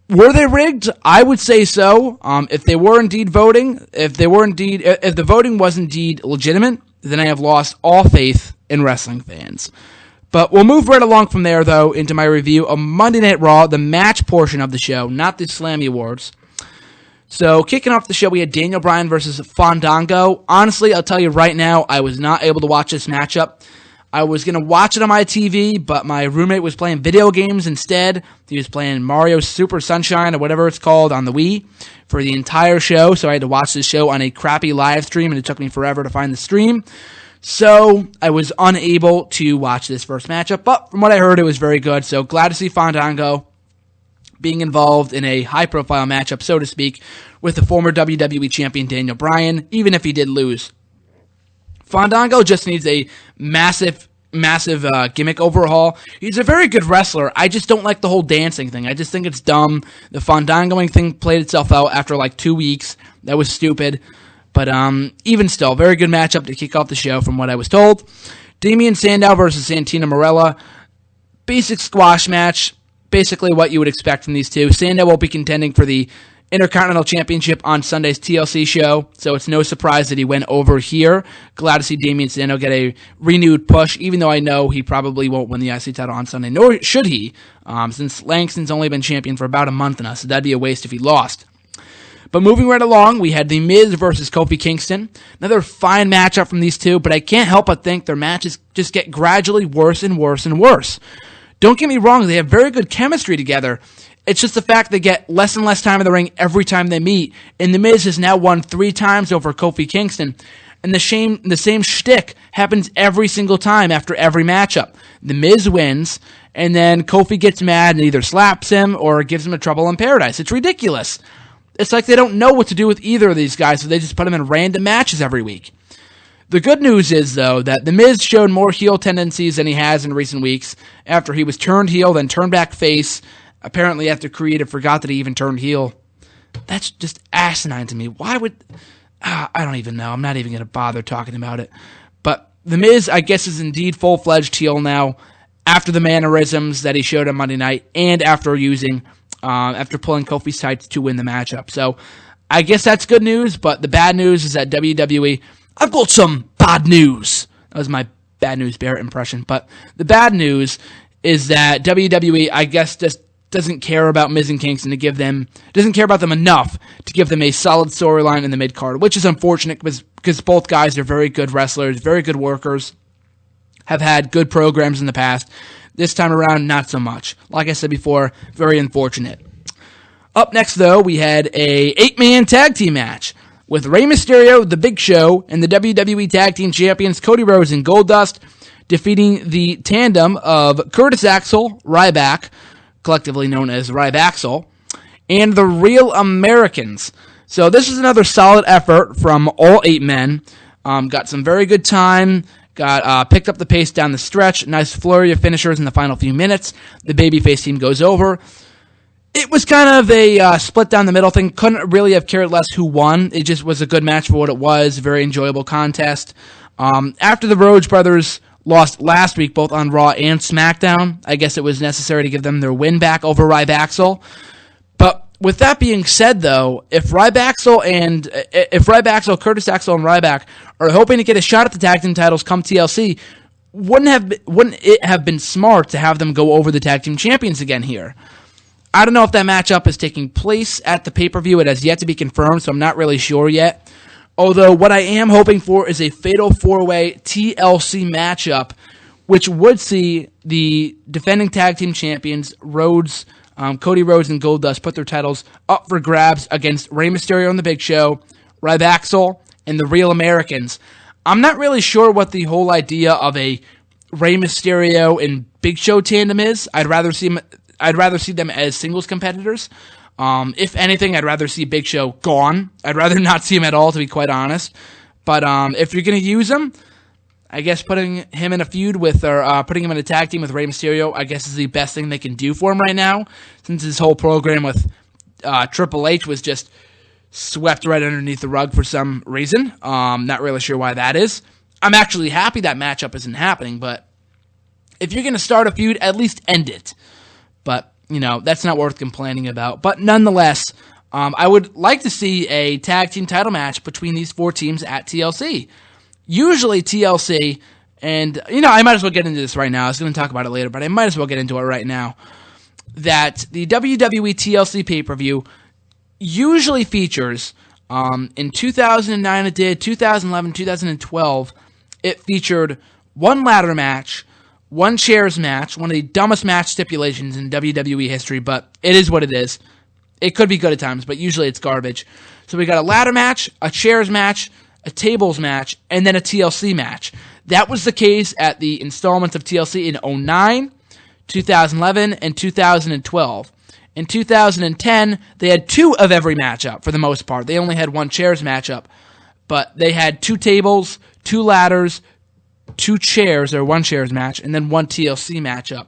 were they rigged? I would say so. If they were indeed voting, if the voting was indeed legitimate, then I have lost all faith in wrestling fans. But we'll move right along from there, though, into my review of Monday Night Raw, the match portion of the show, not the Slammy Awards. So, kicking off the show, we had Daniel Bryan versus Fandango. Honestly, I'll tell you right now, I was not able to watch this matchup. I was going to watch it on my TV, but my roommate was playing video games instead. He was playing Mario Super Sunshine, or whatever it's called, on the Wii for the entire show, so I had to watch this show on a crappy live stream, and it took me forever to find the stream. So, I was unable to watch this first matchup, but from what I heard, it was very good, so glad to see Fandango being involved in a high-profile matchup, so to speak, with the former WWE champion Daniel Bryan, even if he did lose. Fandango just needs a massive gimmick overhaul. He's a very good wrestler. I just don't like the whole dancing thing. I just think it's dumb. The Fandangoing thing played itself out after like 2 weeks. That was stupid. But even still, very good matchup to kick off the show from what I was told. Damian Sandow versus Santino Marella. Basic squash match. Basically what you would expect from these two. Sandow will be contending for the Intercontinental Championship on Sunday's TLC show, so it's no surprise that he went over here. Glad to see Damian Sandow get a renewed push, even though I know he probably won't win the IC title on Sunday, nor should he, since Langston's only been champion for about a month now, so that'd be a waste if he lost. But moving right along, we had The Miz versus Kofi Kingston. Another fine matchup from these two, but I can't help but think their matches just get gradually worse and worse and worse. Don't get me wrong, they have very good chemistry together. It's just the fact they get less and less time in the ring every time they meet. And The Miz has now won 3 times over Kofi Kingston. And the same shtick happens every single time after every matchup. The Miz wins, and then Kofi gets mad and either slaps him or gives him a trouble in paradise. It's ridiculous. It's like they don't know what to do with either of these guys, so they just put them in random matches every week. The good news is, though, that The Miz showed more heel tendencies than he has in recent weeks after he was turned heel, then turned back face. Apparently, after Creative forgot that he even turned heel. That's just asinine to me. Why would... I don't even know. I'm not even going to bother talking about it. But The Miz, I guess, is indeed full-fledged heel now after the mannerisms that he showed on Monday night and after after pulling Kofi's tights to win the matchup. So, I guess that's good news, but the bad news is that WWE... I've got some bad news. That was my Bad News Barrett impression. But the bad news is that WWE, I guess, just doesn't care about Miz and Kingston doesn't care about them enough to give them a solid storyline in the mid-card, which is unfortunate because both guys are very good wrestlers, very good workers, have had good programs in the past. This time around, not so much. Like I said before, very unfortunate. Up next, though, we had a 8-man tag team match with Rey Mysterio, The Big Show, and the WWE Tag Team Champions Cody Rhodes and Goldust defeating the tandem of Curtis Axel, Ryback, collectively known as Rybaxel, and the Real Americans. So this is another solid effort from all 8 men. Got some very good time. Picked up the pace down the stretch. Nice flurry of finishers in the final few minutes. The babyface team goes over. It was kind of a split down the middle thing. Couldn't really have cared less who won. It just was a good match for what it was. Very enjoyable contest. After the Rhodes brothers lost last week, both on Raw and SmackDown, I guess it was necessary to give them their win back over Rybaxel. But with that being said, though, if Rybaxel, Curtis Axel, and Ryback are hoping to get a shot at the tag team titles come TLC, wouldn't it have been smart to have them go over the tag team champions again here? I don't know if that matchup is taking place at the pay-per-view. It has yet to be confirmed, so I'm not really sure yet. Although what I am hoping for is a fatal 4-way TLC matchup, which would see the defending tag team champions, Cody Rhodes and Goldust, put their titles up for grabs against Rey Mysterio and The Big Show, Rybaxel, and the Real Americans. I'm not really sure what the whole idea of a Rey Mysterio and Big Show tandem is. I'd rather see them as singles competitors. If anything, I'd rather see Big Show gone. I'd rather not see him at all, to be quite honest. But if you're going to use him, I guess putting him in a feud with, or putting him in a tag team with Rey Mysterio, I guess is the best thing they can do for him right now, since his whole program with Triple H was just swept right underneath the rug for some reason. Not really sure why that is. I'm actually happy that matchup isn't happening, but if you're going to start a feud, at least end it. But, that's not worth complaining about. But nonetheless, I would like to see a tag team title match between these 4 teams at TLC. Usually TLC, and, I might as well get into this right now. I was going to talk about it later, but I might as well get into it right now. That the WWE TLC pay-per-view usually features, in 2009 it did, 2011, 2012, it featured one ladder match, one chairs match, one of the dumbest match stipulations in WWE history, but it is what it is. It could be good at times, but usually it's garbage. So we got a ladder match, a chairs match, a tables match, and then a TLC match. That was the case at the installments of TLC in 2009, 2011, and 2012. In 2010, they had 2 of every matchup for the most part. They only had one chairs matchup, but they had 2 tables, 2 ladders, 2 chairs, or 1 chairs match, and then 1 TLC matchup.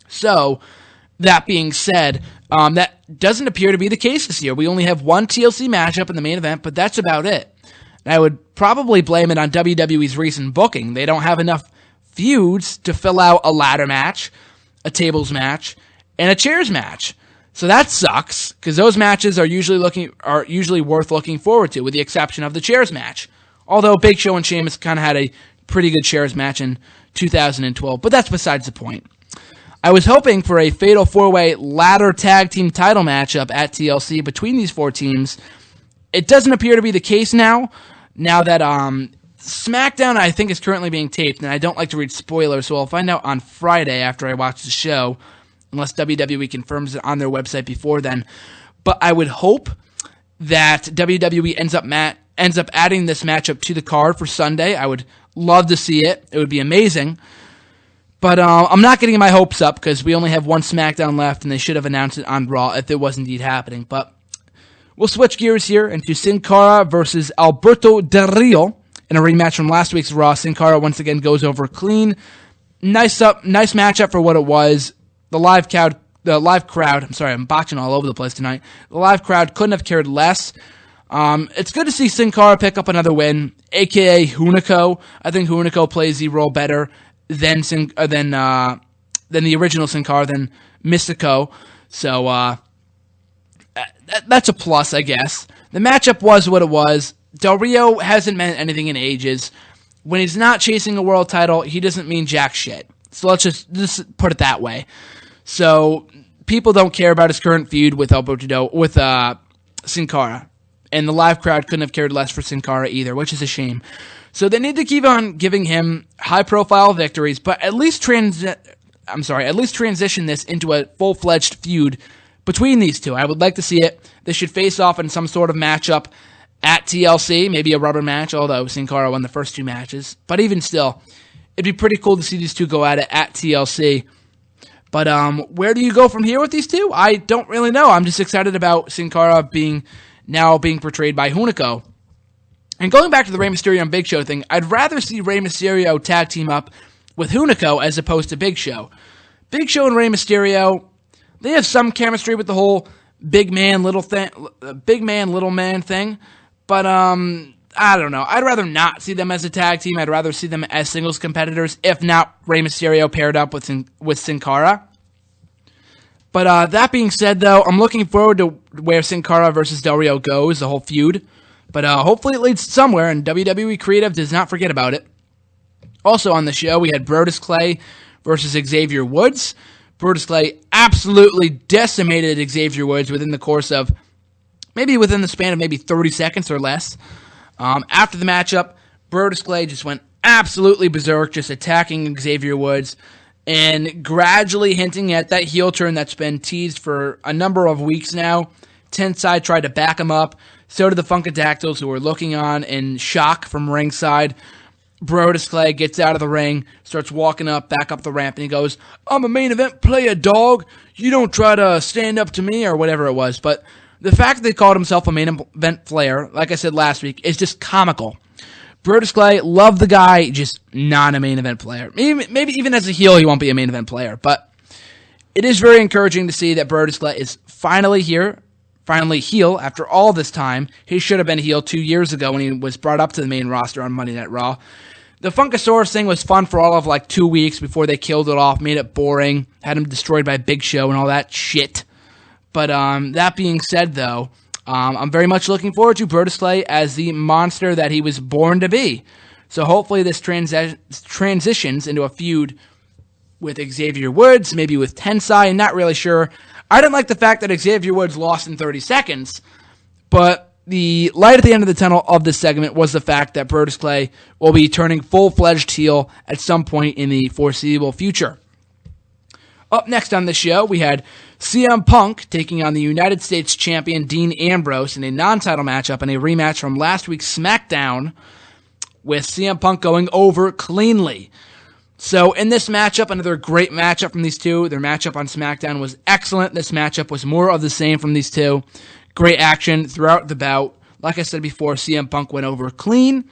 So, that being said, that doesn't appear to be the case this year. We only have 1 TLC matchup in the main event, but that's about it. And I would probably blame it on WWE's recent booking. They don't have enough feuds to fill out a ladder match, a tables match, and a chairs match. So that sucks, because those matches are usually worth looking forward to, with the exception of the chairs match. Although Big Show and Sheamus kind of had a pretty good chairs match in 2012, but that's besides the point. I was hoping for a fatal 4-way ladder tag team title matchup at TLC between these 4 teams. It doesn't appear to be the case now that SmackDown, I think, is currently being taped, and I don't like to read spoilers, so I'll find out on Friday after I watch the show, unless WWE confirms it on their website before then. But I would hope that WWE ends up adding this matchup to the card for Sunday. I would love to see it. It would be amazing. But I'm not getting my hopes up because we only have 1 SmackDown left, and they should have announced it on Raw if it was indeed happening. But we'll switch gears here into Sin Cara versus Alberto Del Rio in a rematch from last week's Raw. Sin Cara once again goes over clean. Nice matchup for what it was. The live crowd, I'm sorry, I'm botching all over the place tonight. The live crowd couldn't have cared less. It's good to see Sin Cara pick up another win, aka Hunico. I think Hunico plays the role better than the original Sin Cara, than Mystico. So that's a plus, I guess. The matchup was what it was. Del Rio hasn't meant anything in ages. When he's not chasing a world title, he doesn't mean jack shit. So let's just put it that way. So people don't care about his current feud with Sin Cara. And the live crowd couldn't have cared less for Sin Cara either, which is a shame. So they need to keep on giving him high-profile victories, but at least transition this into a full-fledged feud between these two. I would like to see it. They should face off in some sort of matchup at TLC, maybe a rubber match, although Sin Cara won the first 2 matches. But even still, it'd be pretty cool to see these two go at it at TLC. But where do you go from here with these two? I don't really know. I'm just excited about Sin Cara being portrayed by Hunico. And going back to the Rey Mysterio and Big Show thing, I'd rather see Rey Mysterio tag team up with Hunico as opposed to Big Show. Big Show and Rey Mysterio, they have some chemistry with the whole big man, little man thing. But, I don't know. I'd rather not see them as a tag team. I'd rather see them as singles competitors, if not Rey Mysterio paired up with Sin Cara. But that being said, though, I'm looking forward to where Sin Cara versus Del Rio goes, the whole feud. But hopefully it leads somewhere, and WWE Creative does not forget about it. Also on the show, we had Brodus Clay versus Xavier Woods. Brodus Clay absolutely decimated Xavier Woods within the span of maybe 30 seconds or less. After the matchup, Brodus Clay just went absolutely berserk, just attacking Xavier Woods and gradually hinting at that heel turn that's been teased for a number of weeks now. Tenside tried to back him up. So did the Funkadactyls, who were looking on in shock from ringside. Brodus Clay gets out of the ring, starts walking back up the ramp, and he goes, "I'm a main event player, dog. You don't try to stand up to me," or whatever it was. But the fact that they called himself a main event player, like I said last week, is just comical. Brodus Clay, love the guy, just not a main event player. Maybe even as a heel, he won't be a main event player. But it is very encouraging to see that Brodus Clay is finally here, finally heel after all this time. He should have been heel 2 years ago when he was brought up to the main roster on Monday Night Raw. The Funkasaurus thing was fun for all of 2 weeks before they killed it off, made it boring, had him destroyed by Big Show and all that shit. But that being said, though, I'm very much looking forward to Brodus Clay as the monster that he was born to be. So hopefully this transitions into a feud with Xavier Woods, maybe with Tensai, I'm not really sure. I didn't like the fact that Xavier Woods lost in 30 seconds, but the light at the end of the tunnel of this segment was the fact that Brodus Clay will be turning full-fledged heel at some point in the foreseeable future. Up next on the show, we had CM Punk taking on the United States champion Dean Ambrose in a non-title matchup and a rematch from last week's SmackDown, with CM Punk going over cleanly. So in this matchup, another great matchup from these two. Their matchup on SmackDown was excellent. This matchup was more of the same from these two. Great action throughout the bout. Like I said before, CM Punk went over clean.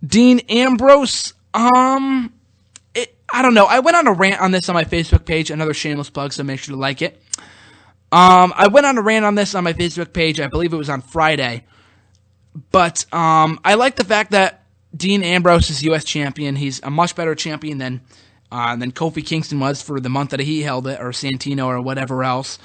Dean Ambrose, I don't know. I went on a rant on this on my Facebook page. Another shameless plug, so make sure to like it. I went on a rant on this on my Facebook page. I believe it was on Friday. But I like the fact that Dean Ambrose is U.S. champion. He's a much better champion than Kofi Kingston was for the month that he held it, or Santino, or whatever else.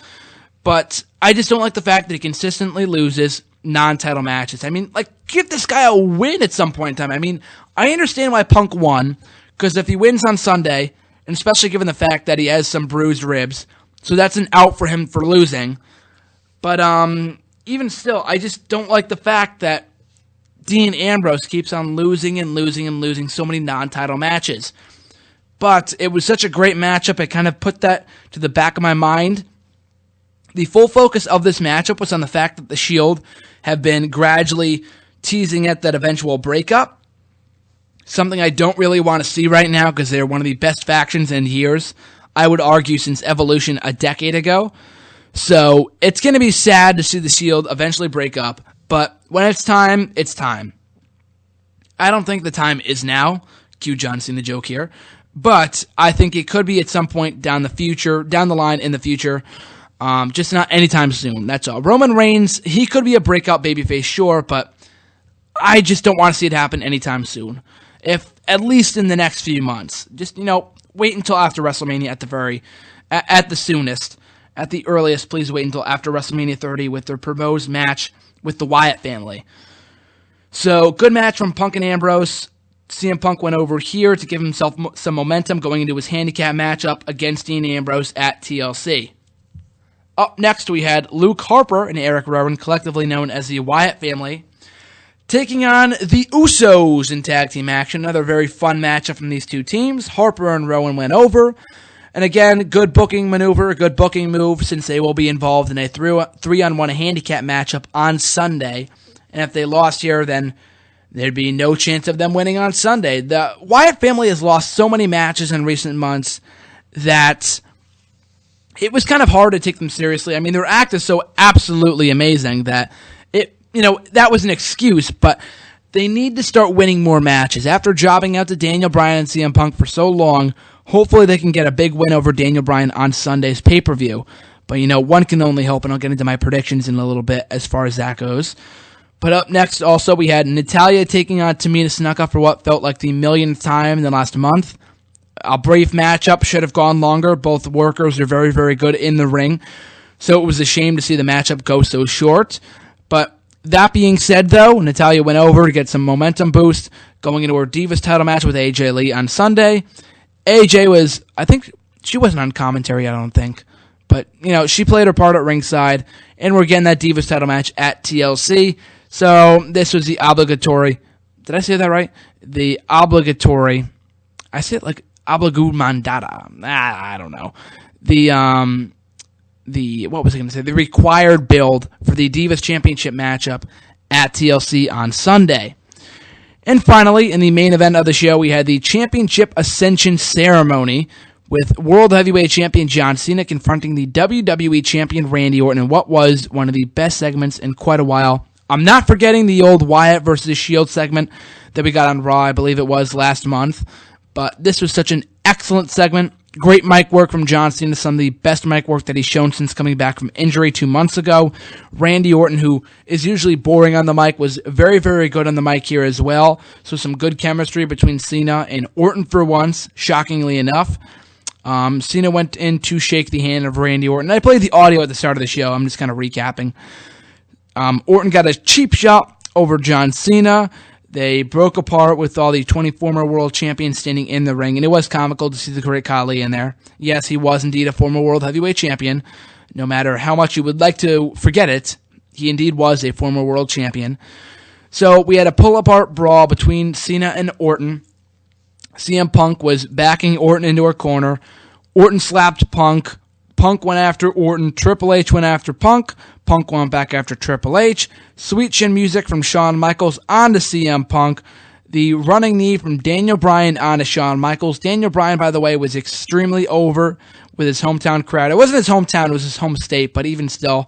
But I just don't like the fact that he consistently loses non-title matches. I mean, give this guy a win at some point in time. I mean, I understand why Punk won, because if he wins on Sunday, and especially given the fact that he has some bruised ribs, so that's an out for him for losing. But even still, I just don't like the fact that Dean Ambrose keeps on losing and losing and losing so many non-title matches. But it was such a great matchup, I kind of put that to the back of my mind. The full focus of this matchup was on the fact that the Shield have been gradually teasing at that eventual breakup. Something I don't really want to see right now because they're one of the best factions in years. I would argue since Evolution a decade ago. So it's going to be sad to see the Shield eventually break up. But when it's time, it's time. I don't think the time is now. Cue John Cena joke here. But I think it could be at some point down the line in the future. Just not anytime soon. That's all. Roman Reigns, he could be a breakout babyface, sure, but I just don't want to see it happen anytime soon. If at least in the next few months. Just, wait until after WrestleMania at the soonest. At the earliest, please wait until after WrestleMania 30 with their proposed match with the Wyatt family. So, good match from Punk and Ambrose. CM Punk went over here to give himself some momentum going into his handicap matchup against Dean Ambrose at TLC. Up next, we had Luke Harper and Eric Rowan, collectively known as the Wyatt family, taking on the Usos in tag team action. Another very fun matchup from these two teams. Harper and Rowan went over. And again, good booking maneuver, good booking move, since they will be involved in a 3-on-1 handicap matchup on Sunday. And if they lost here, then there'd be no chance of them winning on Sunday. The Wyatt family has lost so many matches in recent months that it was kind of hard to take them seriously. I mean, their act is so absolutely amazing that that was an excuse, but they need to start winning more matches. After jobbing out to Daniel Bryan and CM Punk for so long, hopefully they can get a big win over Daniel Bryan on Sunday's pay-per-view. But, one can only hope, and I'll get into my predictions in a little bit as far as that goes. But up next, also, we had Natalya taking on Tamina Snuka for what felt like the millionth time in the last month. A brief matchup, should have gone longer. Both workers are very, very good in the ring. So it was a shame to see the matchup go so short. But that being said, though, Natalya went over to get some momentum boost going into her Divas title match with AJ Lee on Sunday. AJ she wasn't on commentary, I don't think. But, she played her part at ringside, and we're getting that Divas title match at TLC. So this was the obligatory, did I say that right? The obligatory, I say it like obligumandata. I don't know. What was I going to say? The required build for the Divas Championship matchup at TLC on Sunday. And finally, in the main event of the show, we had the Championship Ascension Ceremony with World Heavyweight Champion John Cena confronting the WWE Champion Randy Orton in what was one of the best segments in quite a while. I'm not forgetting the old Wyatt versus Shield segment that we got on Raw, I believe it was last month. But this was such an excellent segment. Great mic work from John Cena, some of the best mic work that he's shown since coming back from injury 2 months ago. Randy Orton, who is usually boring on the mic, was very, very good on the mic here as well. So some good chemistry between Cena and Orton for once, shockingly enough. Cena went in to shake the hand of Randy Orton. I played the audio at the start of the show. I'm just kind of recapping. Orton got a cheap shot over John Cena. They broke apart with all the 20 former world champions standing in the ring, and it was comical to see the Great Khali in there. Yes, he was indeed a former world heavyweight champion. No matter how much you would like to forget it, he indeed was a former world champion. So we had a pull-apart brawl between Cena and Orton. CM Punk was backing Orton into her corner. Orton slapped Punk. Punk went after Orton. Triple H went after Punk. Punk went back after Triple H. Sweet chin music from Shawn Michaels onto CM Punk. The running knee from Daniel Bryan onto Shawn Michaels. Daniel Bryan, by the way, was extremely over with his hometown crowd. It wasn't his hometown, it was his home state, but even still,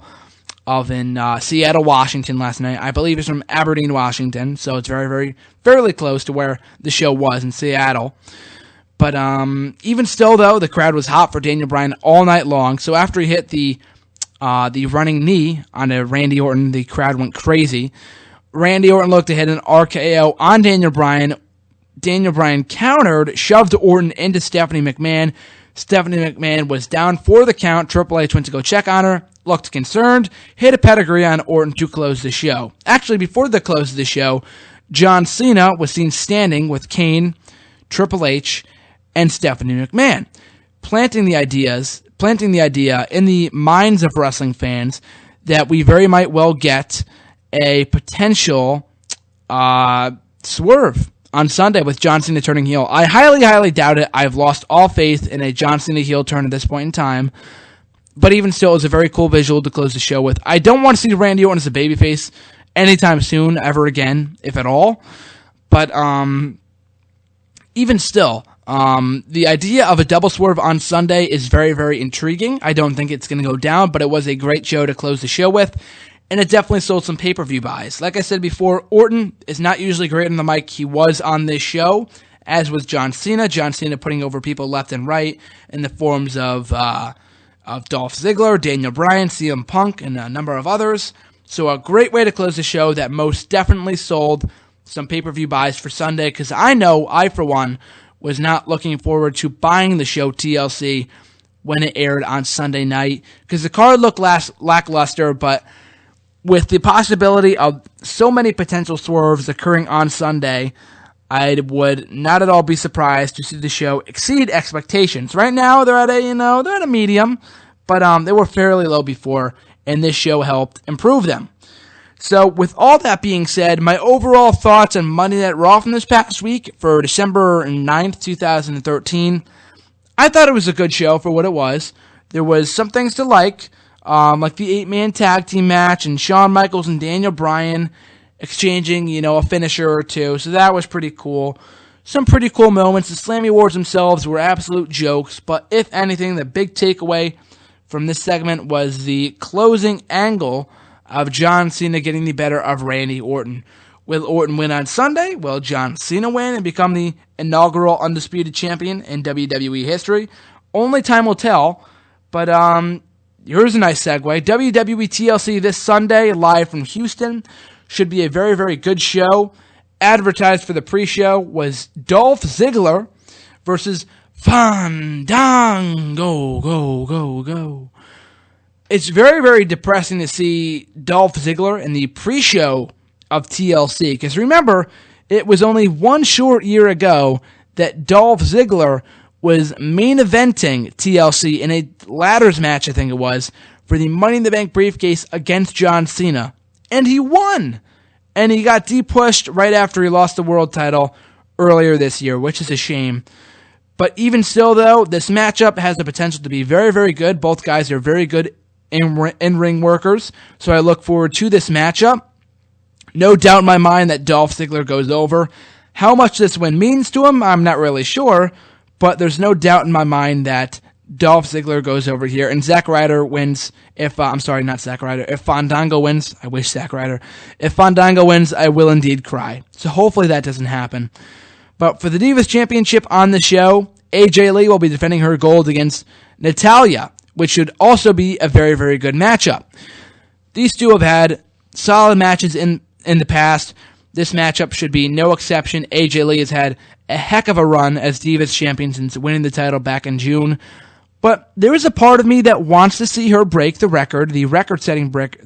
of in Seattle, Washington last night. I believe it's from Aberdeen, Washington, so it's very, very, fairly close to where the show was in Seattle. But even still, though, the crowd was hot for Daniel Bryan all night long. So after he hit the running knee onto Randy Orton, the crowd went crazy. Randy Orton looked to hit an RKO on Daniel Bryan. Daniel Bryan countered, shoved Orton into Stephanie McMahon. Stephanie McMahon was down for the count. Triple H went to go check on her, looked concerned, hit a pedigree on Orton to close the show. Actually, before the close of the show, John Cena was seen standing with Kane, Triple H, and Stephanie McMahon, planting the idea in the minds of wrestling fans that we very might well get a potential swerve on Sunday with John Cena turning heel. I highly, highly doubt it. I've lost all faith in a John Cena heel turn at this point in time. But even still, it's a very cool visual to close the show with. I don't want to see Randy Orton as a babyface anytime soon, ever again, if at all. But even still, the idea of a double swerve on Sunday is very, very intriguing. I don't think it's going to go down, but it was a great show to close the show with. and it definitely sold some pay-per-view buys. Like I said before, Orton is not usually great on the mic. He was on this show, as was John Cena. John Cena putting over people left and right in the forms of Dolph Ziggler, Daniel Bryan, CM Punk, and a number of others. So a great way to close the show that most definitely sold some pay-per-view buys for Sunday, because I know I, for one, was not looking forward to buying the show TLC when it aired on Sunday night, because the card looked lackluster, but with the possibility of so many potential swerves occurring on Sunday, I would not at all be surprised to see the show exceed expectations. Right now, they're at a medium, but they were fairly low before, and this show helped improve them. So, with all that being said, my overall thoughts on Monday Night Raw from this past week for December 9th, 2013, I thought it was a good show for what it was. There was some things to like the 8-man tag team match and Shawn Michaels and Daniel Bryan exchanging, a finisher or two. So that was pretty cool. Some pretty cool moments. The Slammy Wars themselves were absolute jokes. But if anything, the big takeaway from this segment was the closing angle of John Cena getting the better of Randy Orton. Will Orton win on Sunday? Will John Cena win and become the inaugural undisputed champion in WWE history? Only time will tell. But here's a nice segue. WWE TLC this Sunday, live from Houston. Should be a very, very good show. Advertised for the pre-show was Dolph Ziggler versus Fandango. Go. It's very, very depressing to see Dolph Ziggler in the pre-show of TLC. Because remember, it was only one short year ago that Dolph Ziggler was main eventing TLC in a ladders match, I think it was, for the Money in the Bank briefcase against John Cena. And he won! And he got depushed right after he lost the world title earlier this year, which is a shame. But even still, though, this matchup has the potential to be very, very good. Both guys are very good in-ring workers, so I look forward to this matchup. No doubt in my mind that Dolph Ziggler goes over. How much this win means to him, I'm not really sure, but there's no doubt in my mind that Dolph Ziggler goes over here, and Zack Ryder wins. If Fandango wins, I wish Zack Ryder. If Fandango wins, I will indeed cry. So hopefully that doesn't happen. But for the Divas Championship on the show, AJ Lee will be defending her gold against Natalya, which should also be a very, very good matchup. These two have had solid matches in the past. This matchup should be no exception. AJ Lee has had a heck of a run as Divas Champion since winning the title back in June. But there is a part of me that wants to see her break the record, record-setting record.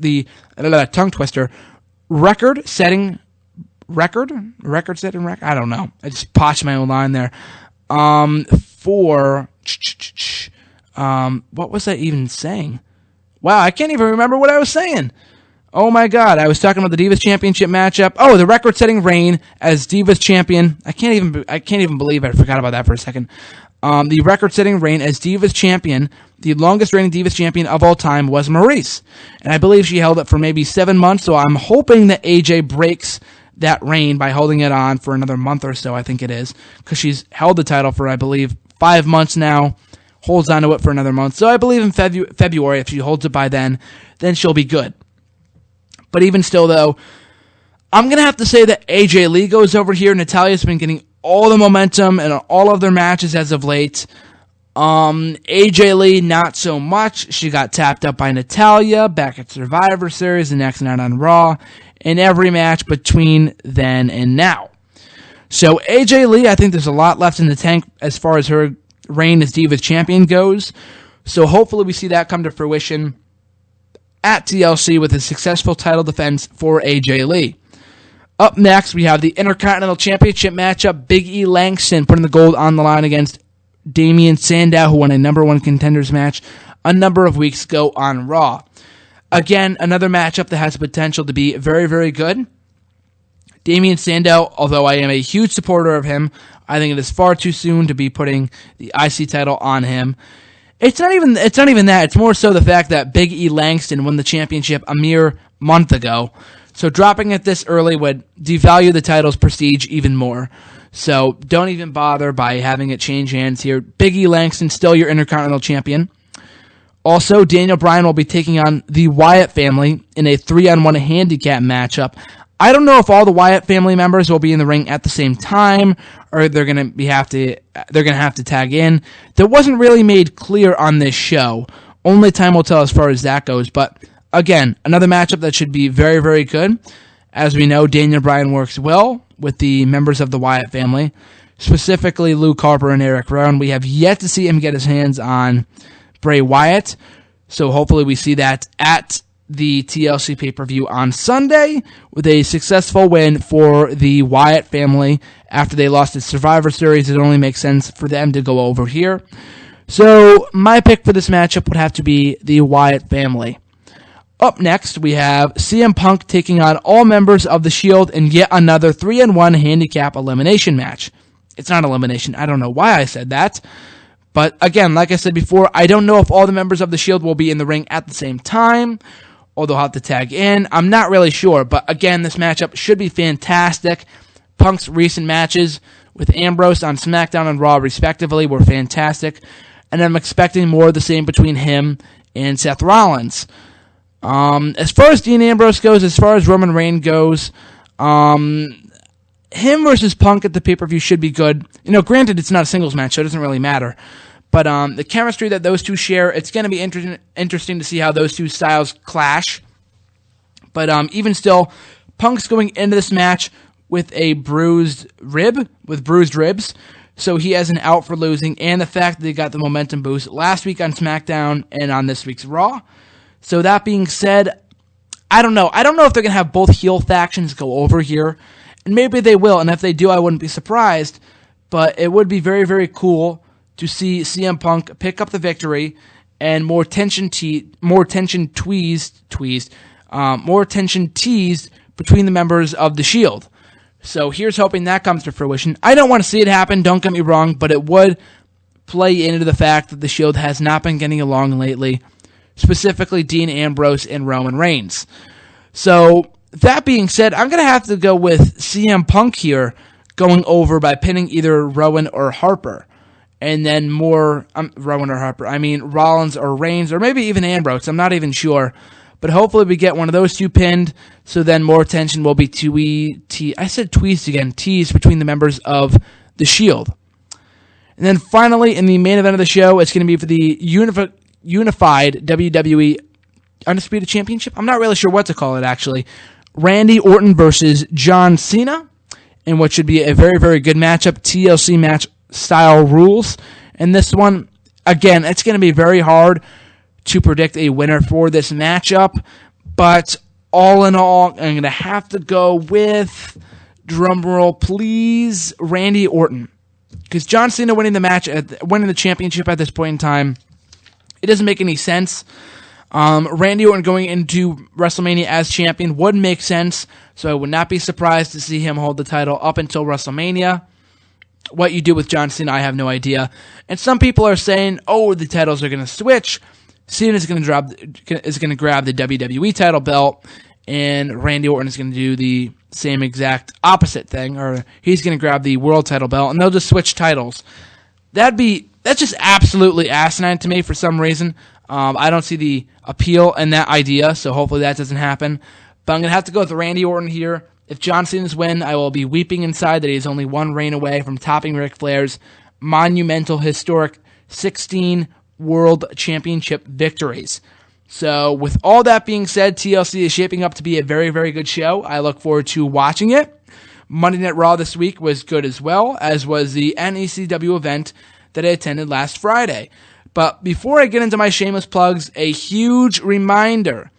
I don't know. I just potched my own line there. What was I even saying? Wow, I can't even remember what I was saying. Oh my God, I was talking about the Divas Championship matchup. Oh, the record-setting reign as Divas Champion. I can't even believe I forgot about that for a second. The record-setting reign as Divas Champion, the longest-reigning Divas Champion of all time, was Maurice. And I believe she held it for maybe 7 months, so I'm hoping that AJ breaks that reign by holding it on for another month or so, I think it is, because she's held the title for, I believe, 5 months now, holds on to it for another month. So I believe in February, if she holds it by then she'll be good. But even still, though, I'm going to have to say that AJ Lee goes over here. Natalya's been getting all the momentum in all of their matches as of late. AJ Lee, not so much. She got tapped up by Natalya back at Survivor Series, the next night on Raw, in every match between then and now. So AJ Lee, I think there's a lot left in the tank as far as her reign as Divas Champion goes. So hopefully we see that come to fruition at TLC with a successful title defense for AJ Lee. Up next, we have the Intercontinental Championship matchup. Big E Langston putting the gold on the line against Damien Sandow, who won a number one contenders match a number of weeks ago on Raw. Again, another matchup that has the potential to be very, very good. Damien Sandow, although I am a huge supporter of him, I think it is far too soon to be putting the IC title on him. It's not even that. It's more so the fact that Big E Langston won the championship a mere month ago. So dropping it this early would devalue the title's prestige even more. So don't even bother by having it change hands here. Big E Langston, still your Intercontinental Champion. Also, Daniel Bryan will be taking on the Wyatt family in a 3-on-1 handicap matchup. I don't know if all the Wyatt family members will be in the ring at the same time, or they're gonna have to tag in. That wasn't really made clear on this show. Only time will tell as far as that goes. But again, another matchup that should be very, very good. As we know, Daniel Bryan works well with the members of the Wyatt family, specifically Luke Harper and Eric Rowan. We have yet to see him get his hands on Bray Wyatt, so hopefully we see that at the TLC pay-per-view on Sunday with a successful win for the Wyatt family after they lost at Survivor Series. It only makes sense for them to go over here. So my pick for this matchup would have to be the Wyatt family. Up next, we have CM Punk taking on all members of the Shield in yet another 3-on-1 handicap elimination match. It's not elimination. I don't know why I said that. But again, like I said before, I don't know if all the members of the Shield will be in the ring at the same time, or they'll have to tag in. I'm not really sure. But again, this matchup should be fantastic. Punk's recent matches with Ambrose on SmackDown and Raw, respectively, were fantastic. And I'm expecting more of the same between him and Seth Rollins. As far as Dean Ambrose goes, as far as Roman Reigns goes, him versus Punk at the pay-per-view should be good. You know, granted, it's not a singles match, so it doesn't really matter. But the chemistry that those two share, it's going to be interesting to see how those two styles clash. But even still, Punk's going into this match with a bruised ribs. So he has an out for losing, and the fact that they got the momentum boost last week on SmackDown and on this week's Raw. So that being said, I don't know. I don't know if they're going to have both heel factions go over here. And maybe they will, and if they do, I wouldn't be surprised. But it would be very, very cool to see CM Punk pick up the victory and more tension teased between the members of the Shield. So here's hoping that comes to fruition. I don't want to see it happen, don't get me wrong, but it would play into the fact that the Shield has not been getting along lately, specifically Dean Ambrose and Roman Reigns. So that being said, I'm going to have to go with CM Punk here, going over by pinning either Rowan or Harper. And then Rollins or Reigns, or maybe even Ambrose. I'm not even sure. But hopefully we get one of those two pinned, so then more tension will be teased between the members of the Shield. And then finally, in the main event of the show, it's going to be for the unified WWE Undisputed Championship. I'm not really sure what to call it, actually. Randy Orton versus John Cena, in what should be a very, very good matchup. TLC match style rules. And this one, again, it's going to be very hard to predict a winner for this matchup. But all in all, I'm going to have to go with, drumroll please, Randy Orton. Because John Cena winning the championship at this point in time, it doesn't make any sense. Randy Orton going into WrestleMania as champion would make sense, so I would not be surprised to see him hold the title up until WrestleMania. What you do with John Cena, I have no idea. And some people are saying, oh, the titles are going to switch. Cena is going to grab the WWE title belt, and Randy Orton is going to do the same exact opposite thing, or he's going to grab the world title belt, and they'll just switch titles. That's just absolutely asinine to me for some reason. I don't see the appeal in that idea, so hopefully that doesn't happen. But I'm going to have to go with Randy Orton here. If John Cena's win, I will be weeping inside that he is only one reign away from topping Ric Flair's monumental, historic 16 World Championship victories. So with all that being said, TLC is shaping up to be a very, very good show. I look forward to watching it. Monday Night Raw this week was good as well, as was the NECW event that I attended last Friday. But before I get into my shameless plugs, a huge reminder.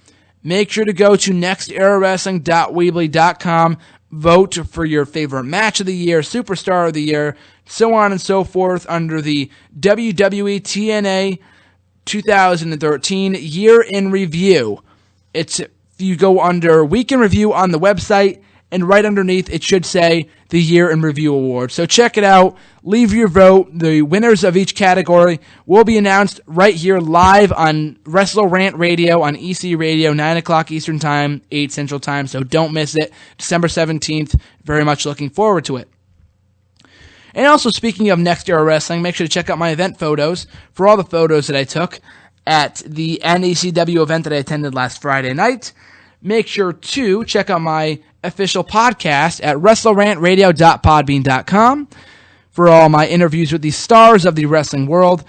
Make sure to go to nexterrawrestling.weebly.com, vote for your favorite match of the year, superstar of the year, so on and so forth under the WWE TNA 2013 Year in Review. You go under Week in Review on the website, and right underneath it should say the Year in Review Award. So check it out. Leave your vote. The winners of each category will be announced right here live on WrestleRant Radio on EC Radio, 9 o'clock Eastern Time, 8 Central Time. So don't miss it. December 17th. Very much looking forward to it. And also, speaking of Next Era Wrestling, make sure to check out my event photos for all the photos that I took at the NECW event that I attended last Friday night. Make sure to check out my official podcast at WrestleRantRadio.podbean.com for all my interviews with the stars of the wrestling world.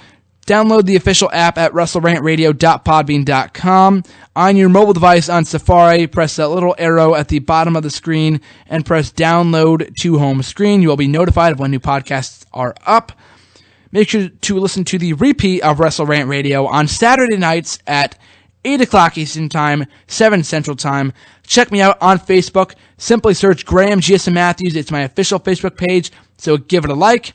Download the official app at WrestleRantRadio.podbean.com. On your mobile device on Safari, press that little arrow at the bottom of the screen and press download to home screen. You will be notified of when new podcasts are up. Make sure to listen to the repeat of WrestleRant Radio on Saturday nights at 8 o'clock Eastern Time, 7 Central Time. Check me out on Facebook. Simply search Graham GSM Matthews. It's my official Facebook page, so give it a like.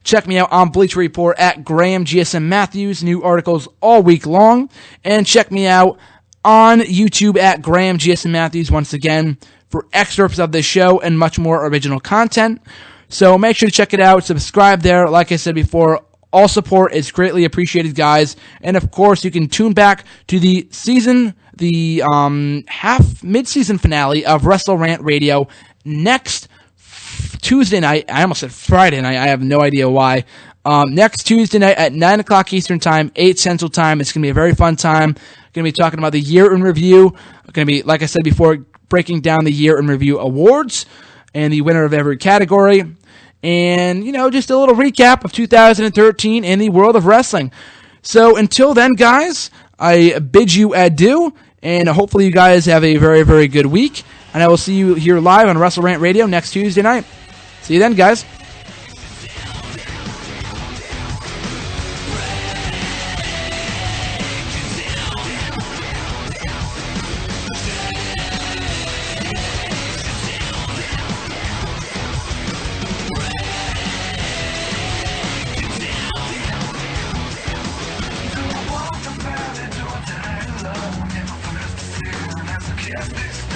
Check me out on Bleacher Report at Graham GSM Matthews. New articles all week long. And check me out on YouTube at Graham GSM Matthews once again for excerpts of this show and much more original content. So make sure to check it out. Subscribe there. Like I said before, all support is greatly appreciated, guys. And of course, you can tune back to the mid-season finale of WrestleRant Radio next Tuesday night. I almost said Friday night. I have no idea why. Next Tuesday night at 9 o'clock Eastern Time, 8 Central Time. It's going to be a very fun time. Going to be talking about the year in review. Going to be, like I said before, breaking down the year in review awards and the winner of every category. And, just a little recap of 2013 in the world of wrestling. So until then, guys, I bid you adieu, and hopefully you guys have a very, very good week. And I will see you here live on WrestleRant Radio next Tuesday night. See you then, guys. Yes,